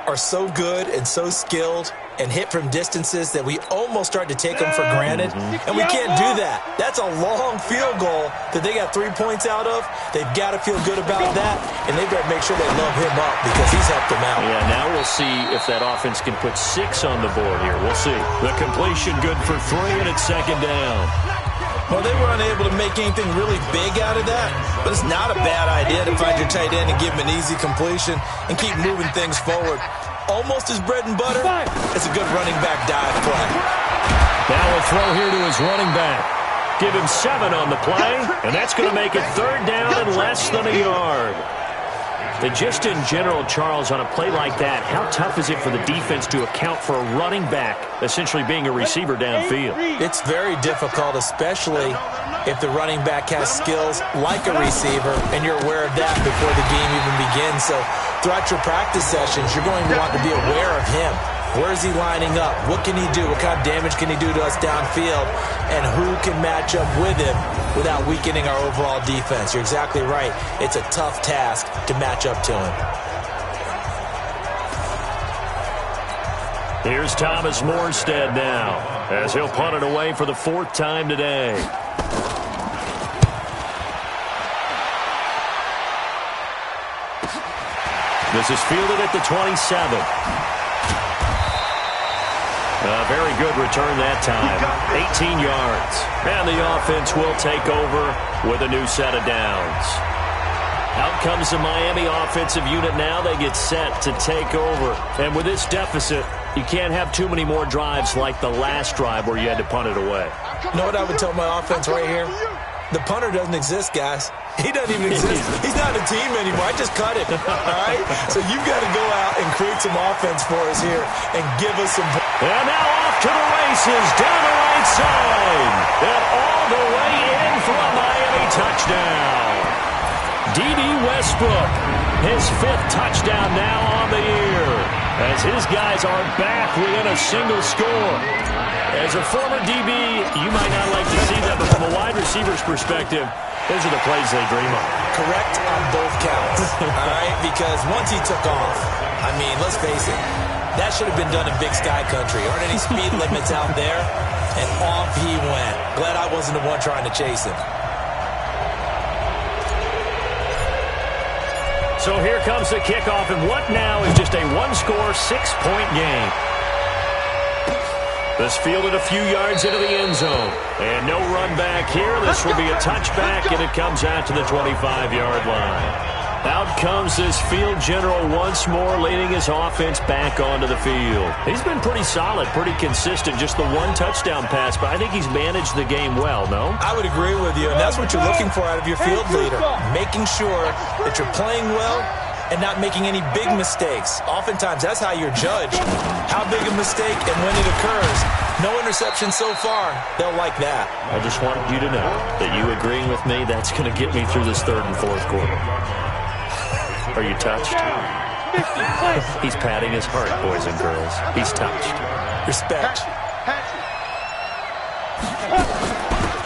are so good and so skilled, and hit from distances that we almost start to take them for granted, and we can't do that. That's a long field goal that they got 3 points out of. They've got to feel good about that, and they better make sure they love him up because he's helped them out. Yeah, now we'll see if that offense can put 6 on the board here. We'll see. The completion good for 3, and it's second down. Well, they were unable to make anything really big out of that, but it's not a bad idea to find your tight end and give him an easy completion and keep moving things forward. Almost his bread and butter. It's a good running back dive play. Now a throw here to his running back. Give him 7 on the play, and that's going to make it third down and less than a yard. And just in general, Charles, on a play like that, how tough is it for the defense to account for a running back essentially being a receiver downfield? It's very difficult, especially if the running back has skills like a receiver, and you're aware of that before the game even begins. So throughout your practice sessions, you're going to want to be aware of him. Where is he lining up? What can he do? What kind of damage can he do to us downfield? And who can match up with him without weakening our overall defense? You're exactly right. It's a tough task to match up to him. Here's Thomas Morstead now, as he'll punt it away for the 4th time today. This is fielded at the 27. A very good return that time. 18 yards. And the offense will take over with a new set of downs. Out comes the Miami offensive unit now. They get set to take over. And with this deficit, you can't have too many more drives like the last drive where you had to punt it away. You know what I would tell my offense right here? The punter doesn't exist, guys. He doesn't even exist. He's not a team anymore. I just cut it, all right? So you've got to go out and create some offense for us here and give us some... And now off to the races, down the right side. And all the way in for a Miami touchdown. D.D. Westbrook, his 5th touchdown now on the year, as his guys are back within a single score. As a former DB, you might not like to see that, but from a wide receiver's perspective, those are the plays they dream of. Correct on both counts, all right? Because once he took off, I mean, let's face it, that should have been done in Big Sky Country. Aren't any speed limits out there? And off he went. Glad I wasn't the one trying to chase him. So here comes the kickoff, and what now is just a one-score, 6-point game. This fielded a few yards into the end zone. And no run back here. This will be a touchback, and it comes out to the 25-yard line. Out comes this field general once more, leading his offense back onto the field. He's been pretty solid, pretty consistent, just the one touchdown pass, but I think he's managed the game well, no? I would agree with you, and that's what you're looking for out of your field leader, making sure that you're playing well and not making any big mistakes. Oftentimes, that's how you're judged. How big a mistake and when it occurs. No interception so far. They'll like that. I just wanted you to know that you agreeing with me, that's going to get me through this 3rd and 4th quarter. Are you touched? He's patting his heart, boys and girls. He's touched. Respect.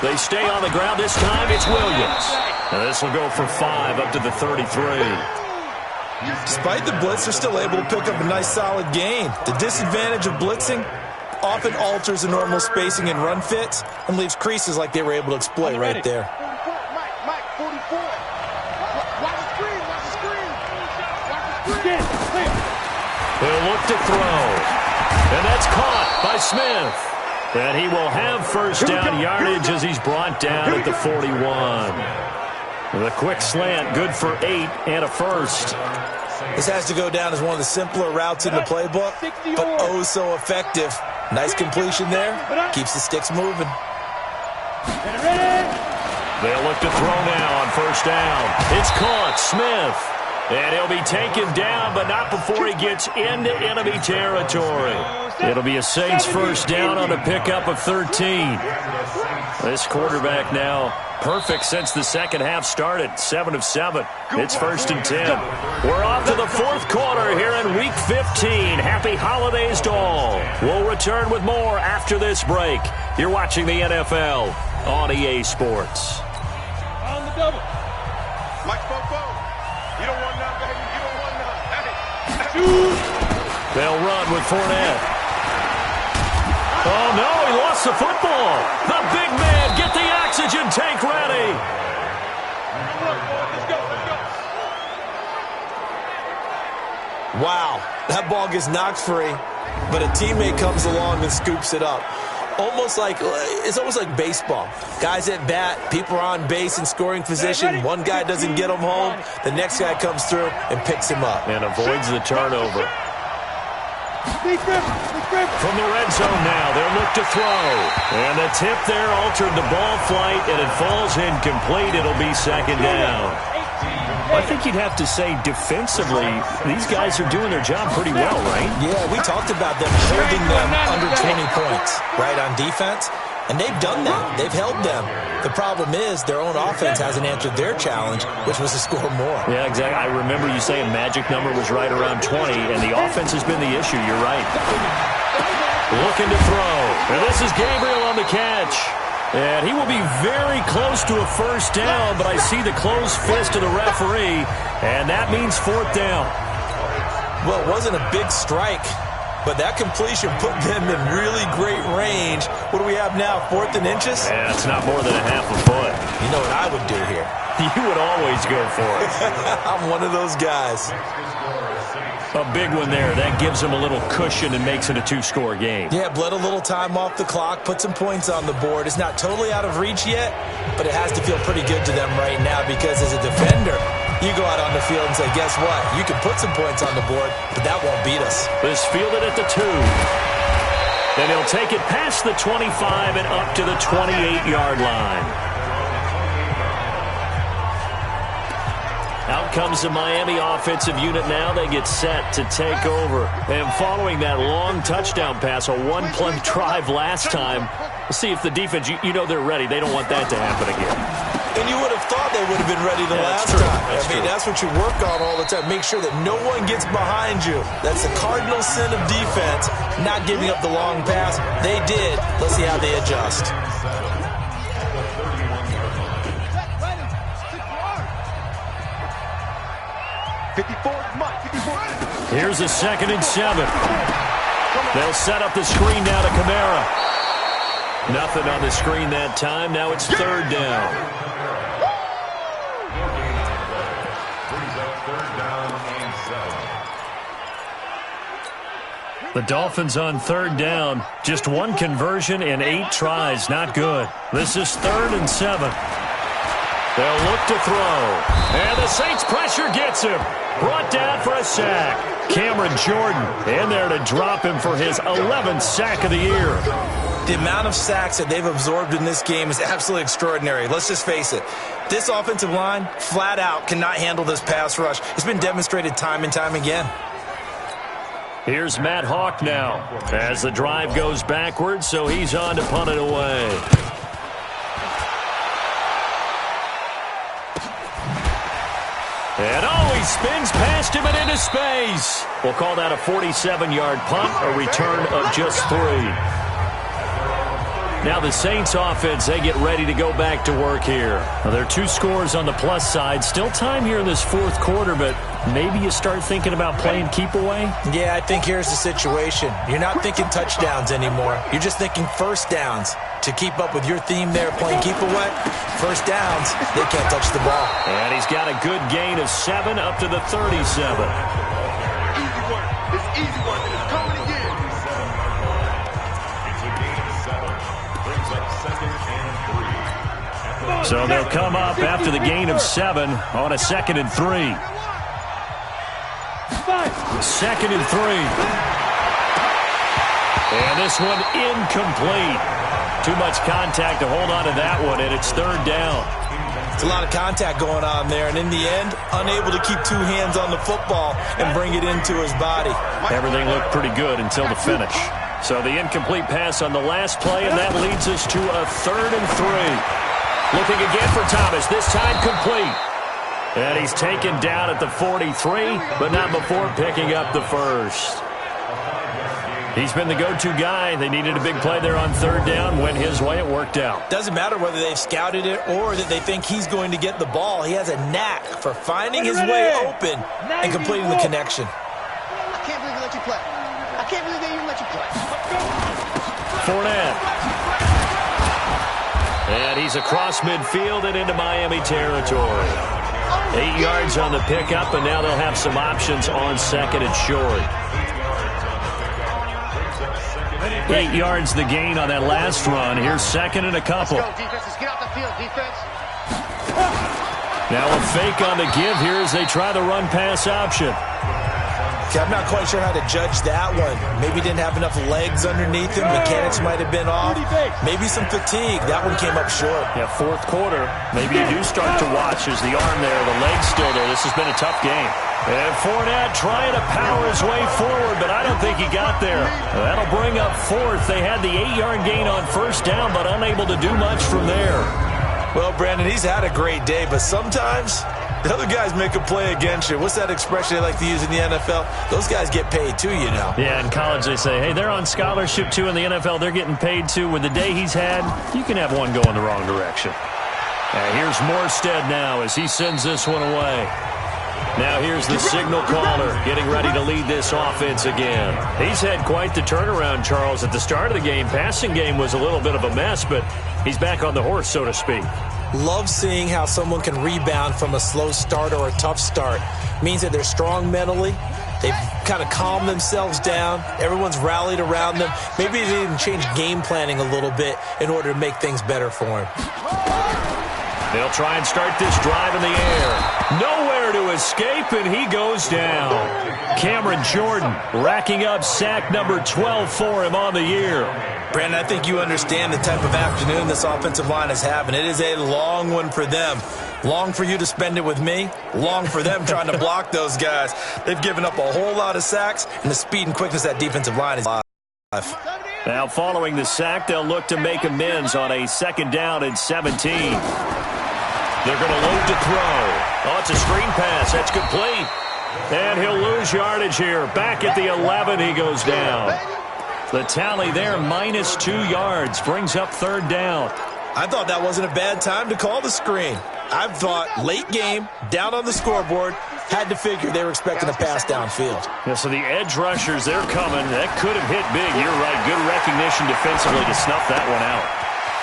They stay on the ground this time. It's Williams. And this will go for 5 up to the 33. Despite the blitz, they're still able to pick up a nice solid gain. The disadvantage of blitzing often alters the normal spacing and run fits and leaves creases like they were able to exploit right there. Mike, 44. Watch the screen. He'll look to throw. And that's caught by Smith. And he will have first down yardage as he's brought down at the 41. The quick slant, good for 8 and a first. This has to go down as one of the simpler routes in the playbook, but oh so effective. Nice completion there. Keeps the sticks moving. They'll look to throw now on first down. It's caught. Smith. And he'll be taken down, but not before he gets into enemy territory. It'll be a Saints first down on a pickup of 13. This quarterback now perfect since the second half started. 7 of 7. It's 1st and 10. We're off to the 4th quarter here in Week 15. Happy holidays to all. We'll return with more after this break. You're watching the NFL on EA Sports. On the double. Mike Popo. You don't want none, baby. You don't want none. Hey. They'll run with Fournette. Oh, no, he lost the football. The big man, get the oxygen tank ready. Wow, that ball gets knocked free, but a teammate comes along and scoops it up. It's almost like baseball. Guys at bat, people are on base in scoring position. One guy doesn't get him home. The next guy comes through and picks him up. And avoids the turnover. From the red zone now, they'll look to throw. And the tip there altered the ball flight, and it falls incomplete. It'll be second down. I think you'd have to say defensively, these guys are doing their job pretty well, right? Yeah, we talked about them holding them under 20 points, right, on defense. And they've done that. They've held them. The problem is their own offense hasn't answered their challenge, which was to score more. Yeah, exactly. I remember you saying magic number was right around 20, and the offense has been the issue. You're right. Looking to throw. And this is Gabriel on the catch. And he will be very close to a first down, but I see the closed fist of the referee, and that means fourth down. Well, it wasn't a big strike, but that completion put them in really great range. What do we have now, 4th and inches? Yeah, it's not more than a half a foot. You know what I would do here? You would always go for it. I'm one of those guys. A big one there. That gives them a little cushion and makes it a 2-score game. Yeah, bled a little time off the clock, put some points on the board. It's not totally out of reach yet, but it has to feel pretty good to them right now because as a defender, you go out on the field and say, guess what? You can put some points on the board, but that won't beat us. This fielded at the 2. And he'll take it past the 25 and up to the 28-yard line. Out comes the Miami offensive unit now. They get set to take over. And following that long touchdown pass, a one-play drive last time, we'll see if the defense, you know they're ready. They don't want that to happen again. And you would have thought they would have been ready the last time. That's what you work on all the time. Make sure that no one gets behind you. That's the cardinal sin of defense, not giving up the long pass. They did. Let's see how they adjust. Here's a 2nd and 7. They'll set up the screen now to Kamara. Nothing on the screen that time. Now it's 3rd down. The Dolphins on 3rd down. Just one conversion in 8 tries. Not good. This is 3rd and 7. They'll look to throw. And the Saints pressure gets him. Brought down for a sack. Cameron Jordan in there to drop him for his 11th sack of the year. The amount of sacks that they've absorbed in this game is absolutely extraordinary. Let's just face it. This offensive line, flat out, cannot handle this pass rush. It's been demonstrated time and time again. Here's Matt Hawk now as the drive goes backwards, so he's on to punt it away. And he spins past him and into space. We'll call that a 47-yard punt, a return of just 3. Now the Saints offense, they get ready to go back to work here. Now, there are 2 scores on the plus side. Still time here in this 4th quarter, but maybe you start thinking about playing keep away? Yeah, I think here's the situation. You're not thinking touchdowns anymore. You're just thinking first downs. To keep up with your theme there, playing keep away, first downs, they can't touch the ball. And he's got a good gain of 7 up to the 37. Easy work. It's easy work, and it's coming again. It's a gain of 7. Brings up 2nd and 3. So they'll come up after the gain of 7 on a 2nd and 3. 2nd and 3. And this one incomplete. Too much contact to hold on to that one, and it's 3rd down. It's a lot of contact going on there, and in the end, unable to keep 2 hands on the football and bring it into his body. Everything looked pretty good until the finish. So the incomplete pass on the last play, and that leads us to a 3rd and 3. Looking again for Thomas, this time complete. And he's taken down at the 43, but not before picking up the first. He's been the go-to guy. They needed a big play there on 3rd down. Went his way. It worked out. Doesn't matter whether they've scouted it or that they think he's going to get the ball. He has a knack for finding his way open and completing the connection. I can't believe they let you play. I can't believe they even let you play. Fournette. And he's across midfield and into Miami territory. 8 yards on the pickup, and now they'll have some options on second and short. 8 yards the gain on that last run. Here's second and a couple. Let's go, defense. Let's get out the field, defense. Now a fake on the give here as they try the run-pass option. Okay, I'm not quite sure how to judge that one. Maybe didn't have enough legs underneath him. Mechanics might have been off. Maybe some fatigue. That one came up short. Yeah, fourth quarter. Maybe you do start to watch as the arm there, the leg's still there. This has been a tough game. And Fournette trying to power his way forward, but I don't think he got there. That'll bring up fourth. They had the 8-yard gain on first down, but unable to do much from there. Well, Brandon, he's had a great day, but sometimes the other guys make a play against you. What's that expression they like to use in the NFL? Those guys get paid too, you know. Yeah, in college they say, hey, they're on scholarship too. In the NFL, they're getting paid too. With the day he's had, you can have one go in the wrong direction. And here's Morstead now as he sends this one away. Now here's the signal caller getting ready to lead this offense again. He's had quite the turnaround, Charles. At the start of the game, passing game was a little bit of a mess, but he's back on the horse, so to speak. Love seeing how someone can rebound from a slow start or a tough start. Means that they're strong mentally. They've kind of calmed themselves down. Everyone's rallied around them. Maybe they even change game planning a little bit in order to make things better for him. They'll try and start this drive in the air. Nowhere to escape, and he goes down. Cameron Jordan racking up sack number 12 for him on the year. Brandon, I think you understand the type of afternoon this offensive line is having. It is a long one for them. Long for you to spend it with me. Long for them trying to block those guys. They've given up a whole lot of sacks, and the speed and quickness that defensive line is live. Now following the sack, they'll look to make amends on a second down and 17. They're going to load to throw. Oh, it's a screen pass. That's complete. And he'll lose yardage here. Back at the 11, he goes down. The tally there, minus 2 yards, brings up third down. I thought that wasn't a bad time to call the screen. I thought late game, down on the scoreboard, had to figure they were expecting a pass downfield. Yeah, so the edge rushers, they're coming. That could have hit big. You're right. Good recognition defensively to snuff that one out.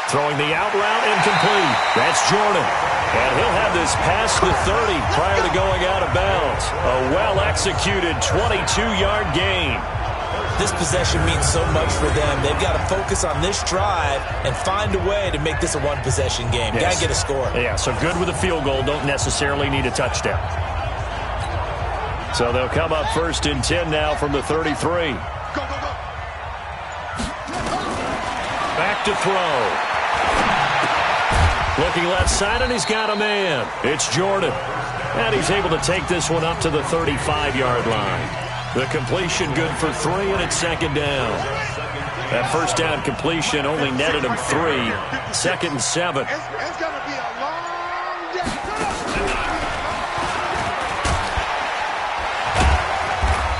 Throwing the out route incomplete. That's Jordan. And he'll have this past the 30 prior to going out of bounds. A well-executed 22-yard gain. This possession means so much for them. They've got to focus on this drive and find a way to make this a one-possession game. Yes. Got to get a score. Yeah, so good with a field goal. Don't necessarily need a touchdown. So they'll come up first and 10 now from the 33. Go, go, go. Back to throw. Looking left side, and he's got a man. It's Jordan. And he's able to take this one up to the 35-yard line. The completion good for 3, and it's second down. That first down completion only netted him 3. Second and 7. It's going to be a long day.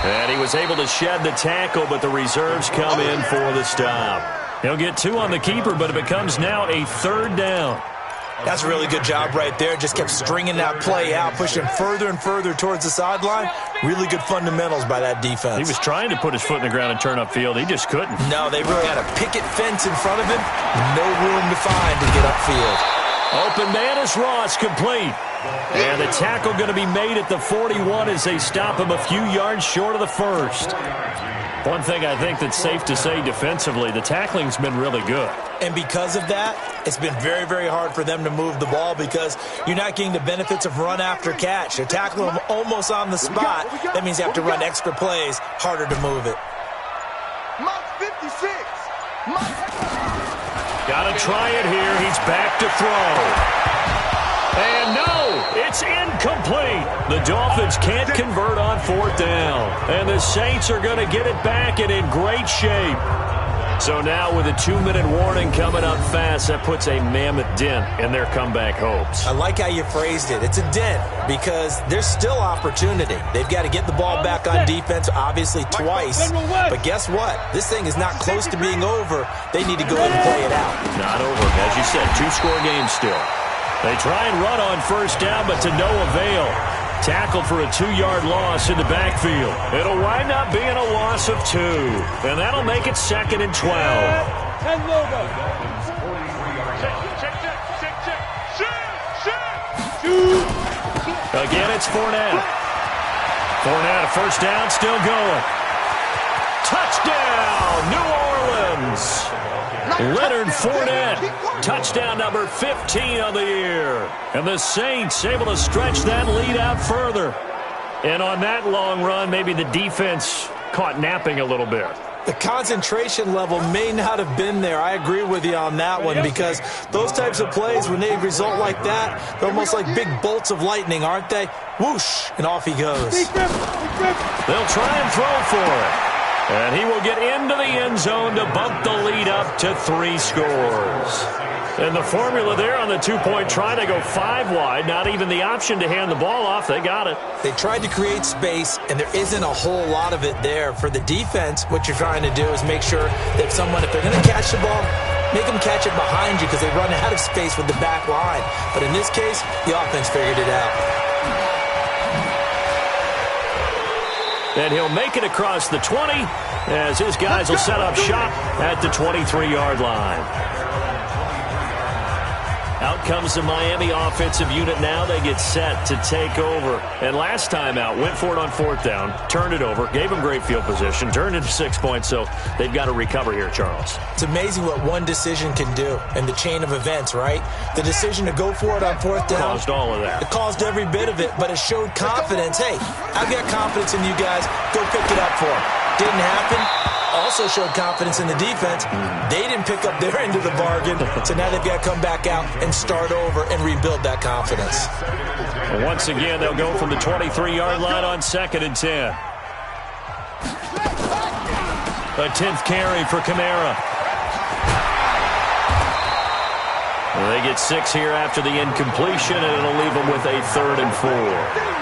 And he was able to shed the tackle, but the reserves come in for the stop. He'll get 2 on the keeper, but it becomes now a third down. That's a really good job right there. Just kept stringing that play out, pushing further and further towards the sideline. Really good fundamentals by that defense. He was trying to put his foot in the ground and turn upfield. He just couldn't. No, they really had a picket fence in front of him. No room to find to get upfield. Open man is Ross, complete. And the tackle going to be made at the 41 as they stop him a few yards short of the first. One thing I think that's safe to say defensively, the tackling's been really good. And because of that, it's been very, very hard for them to move the ball because you're not getting the benefits of run after catch. They're tackling them almost on the spot. That means you have to run extra plays, harder to move it. Mark 56. Got to try it here. He's back to throw. And no, it's incomplete. The Dolphins can't convert on fourth down. And the Saints are going to get it back and in great shape. So now with a 2-minute warning coming up fast, that puts a mammoth dent in their comeback hopes. I like how you phrased it. It's a dent because there's still opportunity. They've got to get the ball back on defense, obviously twice. But guess what? This thing is not close to being over. They need to go ahead and play it out. Not over. As you said, 2-score game still. They try and run on first down, but to no avail. Tackled for a 2-yard loss in the backfield. It'll wind up being a loss of 2. And that'll make it second and 12. 10 logo. Again, it's Fournette. Fournette, a first down, still going. Touchdown, New Orleans. Leonard Fournette, touchdown number 15 on the year. And the Saints able to stretch that lead out further. And on that long run, maybe the defense caught napping a little bit. The concentration level may not have been there. I agree with you on that one, because those types of plays, when they result like that, they're almost like big bolts of lightning, aren't they? Whoosh, and off he goes. They'll try and throw for it. And he will get into the end zone to bump the lead up to 3 scores. And the formula there on the two-point try to go 5 wide, not even the option to hand the ball off. They got it. They tried to create space, and there isn't a whole lot of it there. For the defense, what you're trying to do is make sure that if they're going to catch the ball, make them catch it behind you, because they run out of space with the back line. But in this case, the offense figured it out. And he'll make it across the 20 as his guys will set up shop at the 23-yard line. Out comes the Miami offensive unit now. They get set to take over. And last time out, went for it on 4th down, turned it over, gave them great field position, turned into 6 points, so they've got to recover here, Charles. It's amazing what one decision can do in the chain of events, right? The decision to go for it on 4th down. Caused all of that. It caused every bit of it, but it showed confidence. Hey, I've got confidence in you guys. Go pick it up for them. Didn't happen. Also showed confidence in the defense. They didn't pick up their end of the bargain, so now they've got to come back out and start over and rebuild that confidence. Well, once again, they'll go from the 23-yard line on 2nd and 10. A 10th carry for Kamara. Well, they get 6 here after the incompletion, and it'll leave them with a 3rd and 4.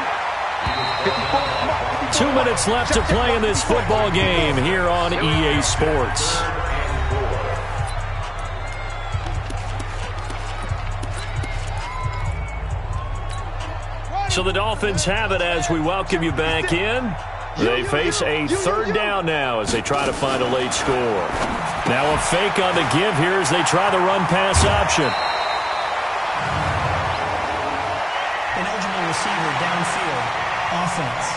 2 minutes left to play in this football game here on EA Sports. So the Dolphins have it as we welcome you back in. They face a 3rd down now as they try to find a late score. Now a fake on the give here as they try the run-pass option. Ineligible receiver downfield. Offense.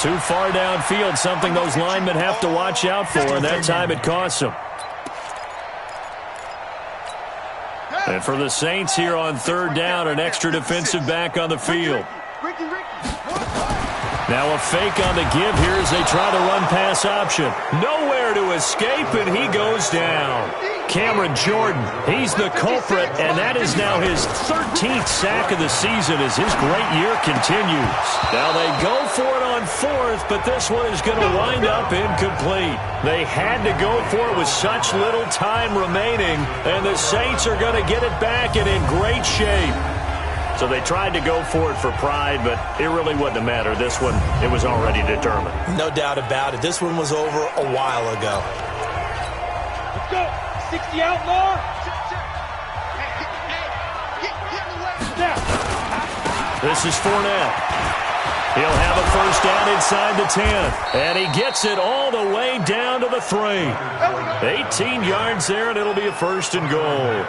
Too far downfield, something those linemen have to watch out for, and that time it costs them. And for the Saints here on 3rd down, an extra defensive back on the field. Now a fake on the give here as they try the run-pass option. Nowhere to escape, and he goes down. Cameron Jordan, he's the culprit, and that is now his 13th sack of the season as his great year continues. Now they go for it on 4th, but this one is going to wind up incomplete. They had to go for it with such little time remaining, and the Saints are going to get it back and in great shape. So they tried to go for it for pride, but it really wouldn't have mattered. This one, it was already determined. No doubt about it. This one was over a while ago. Let's go. 60 out, Law. This is Fournette. He'll have a first down inside the 10. And he gets it all the way down to the 3. 18 yards there, and it'll be a 1st and goal.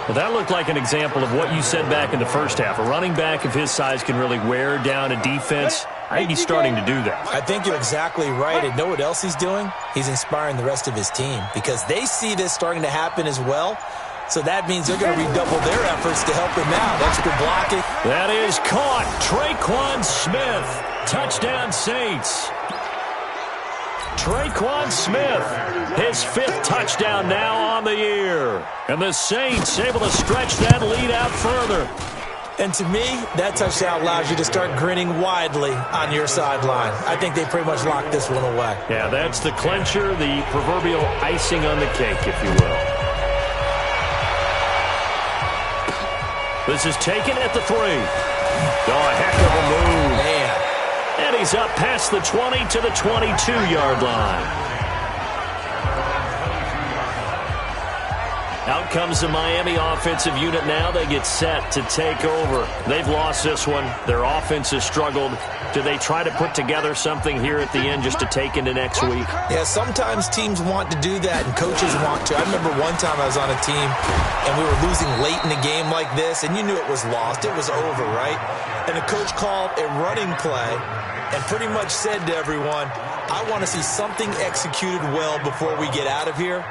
Well, that looked like an example of what you said back in the first half. A running back of his size can really wear down a defense. I think he's starting to do that. I think you're exactly right. And know what else he's doing? He's inspiring the rest of his team because they see this starting to happen as well. So that means they're going to redouble their efforts to help him out. Extra blocking. That is caught. Tre'Quan Smith. Touchdown Saints. Tre'Quan Smith, his 5th touchdown now on the year. And the Saints able to stretch that lead out further. And to me, that touchdown allows you to start grinning widely on your sideline. I think they pretty much locked this one away. Yeah, that's the clincher, the proverbial icing on the cake, if you will. This is taken at the 3. Oh, a heck of a move. Man. And he's up past the 20 to the 22-yard line. Out Out comes the Miami offensive unit now. They get set to take over. They've lost this one. Their offense has struggled. Do they try to put together something here at the end just to take into next week? Yeah, sometimes teams want to do that and coaches want to. I remember one time I was on a team and we were losing late in the game like this, and you knew it was lost. It was over, right? And the coach called a running play and pretty much said to everyone, I want to see something executed well before we get out of here.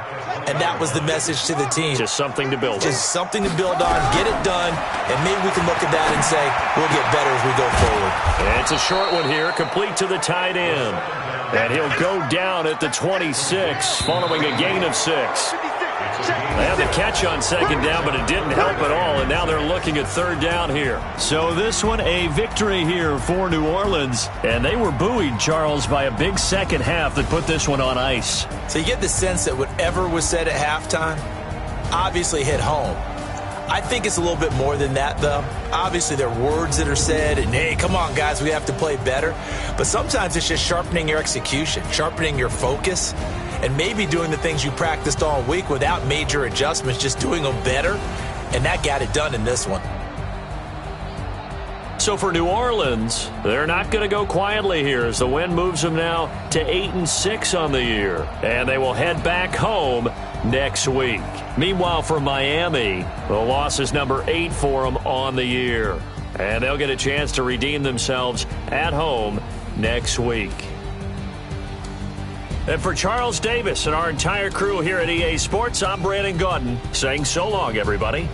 And that was the message to the team. Just something to build on. Just something to build on, get it done, and maybe we can look at that and say, we'll get better as we go forward. And it's a short one here, complete to the tight end. And he'll go down at the 26, following a gain of 6. They had the catch on second down, but it didn't help at all, and now they're looking at third down here. So this one, a victory here for New Orleans. And they were buoyed, Charles, by a big second half that put this one on ice. So you get the sense that whatever was said at halftime obviously hit home. I think it's a little bit more than that, though. Obviously, there are words that are said, and, hey, come on, guys, we have to play better. But sometimes it's just sharpening your execution, sharpening your focus, and maybe doing the things you practiced all week without major adjustments, just doing them better, and that got it done in this one. So for New Orleans, they're not going to go quietly here as the win moves them now to 8-6 on the year. And they will head back home next week. Meanwhile, for Miami, the loss is number 8 for them on the year. And they'll get a chance to redeem themselves at home next week. And for Charles Davis and our entire crew here at EA Sports, I'm Brandon Gaudin saying so long, everybody.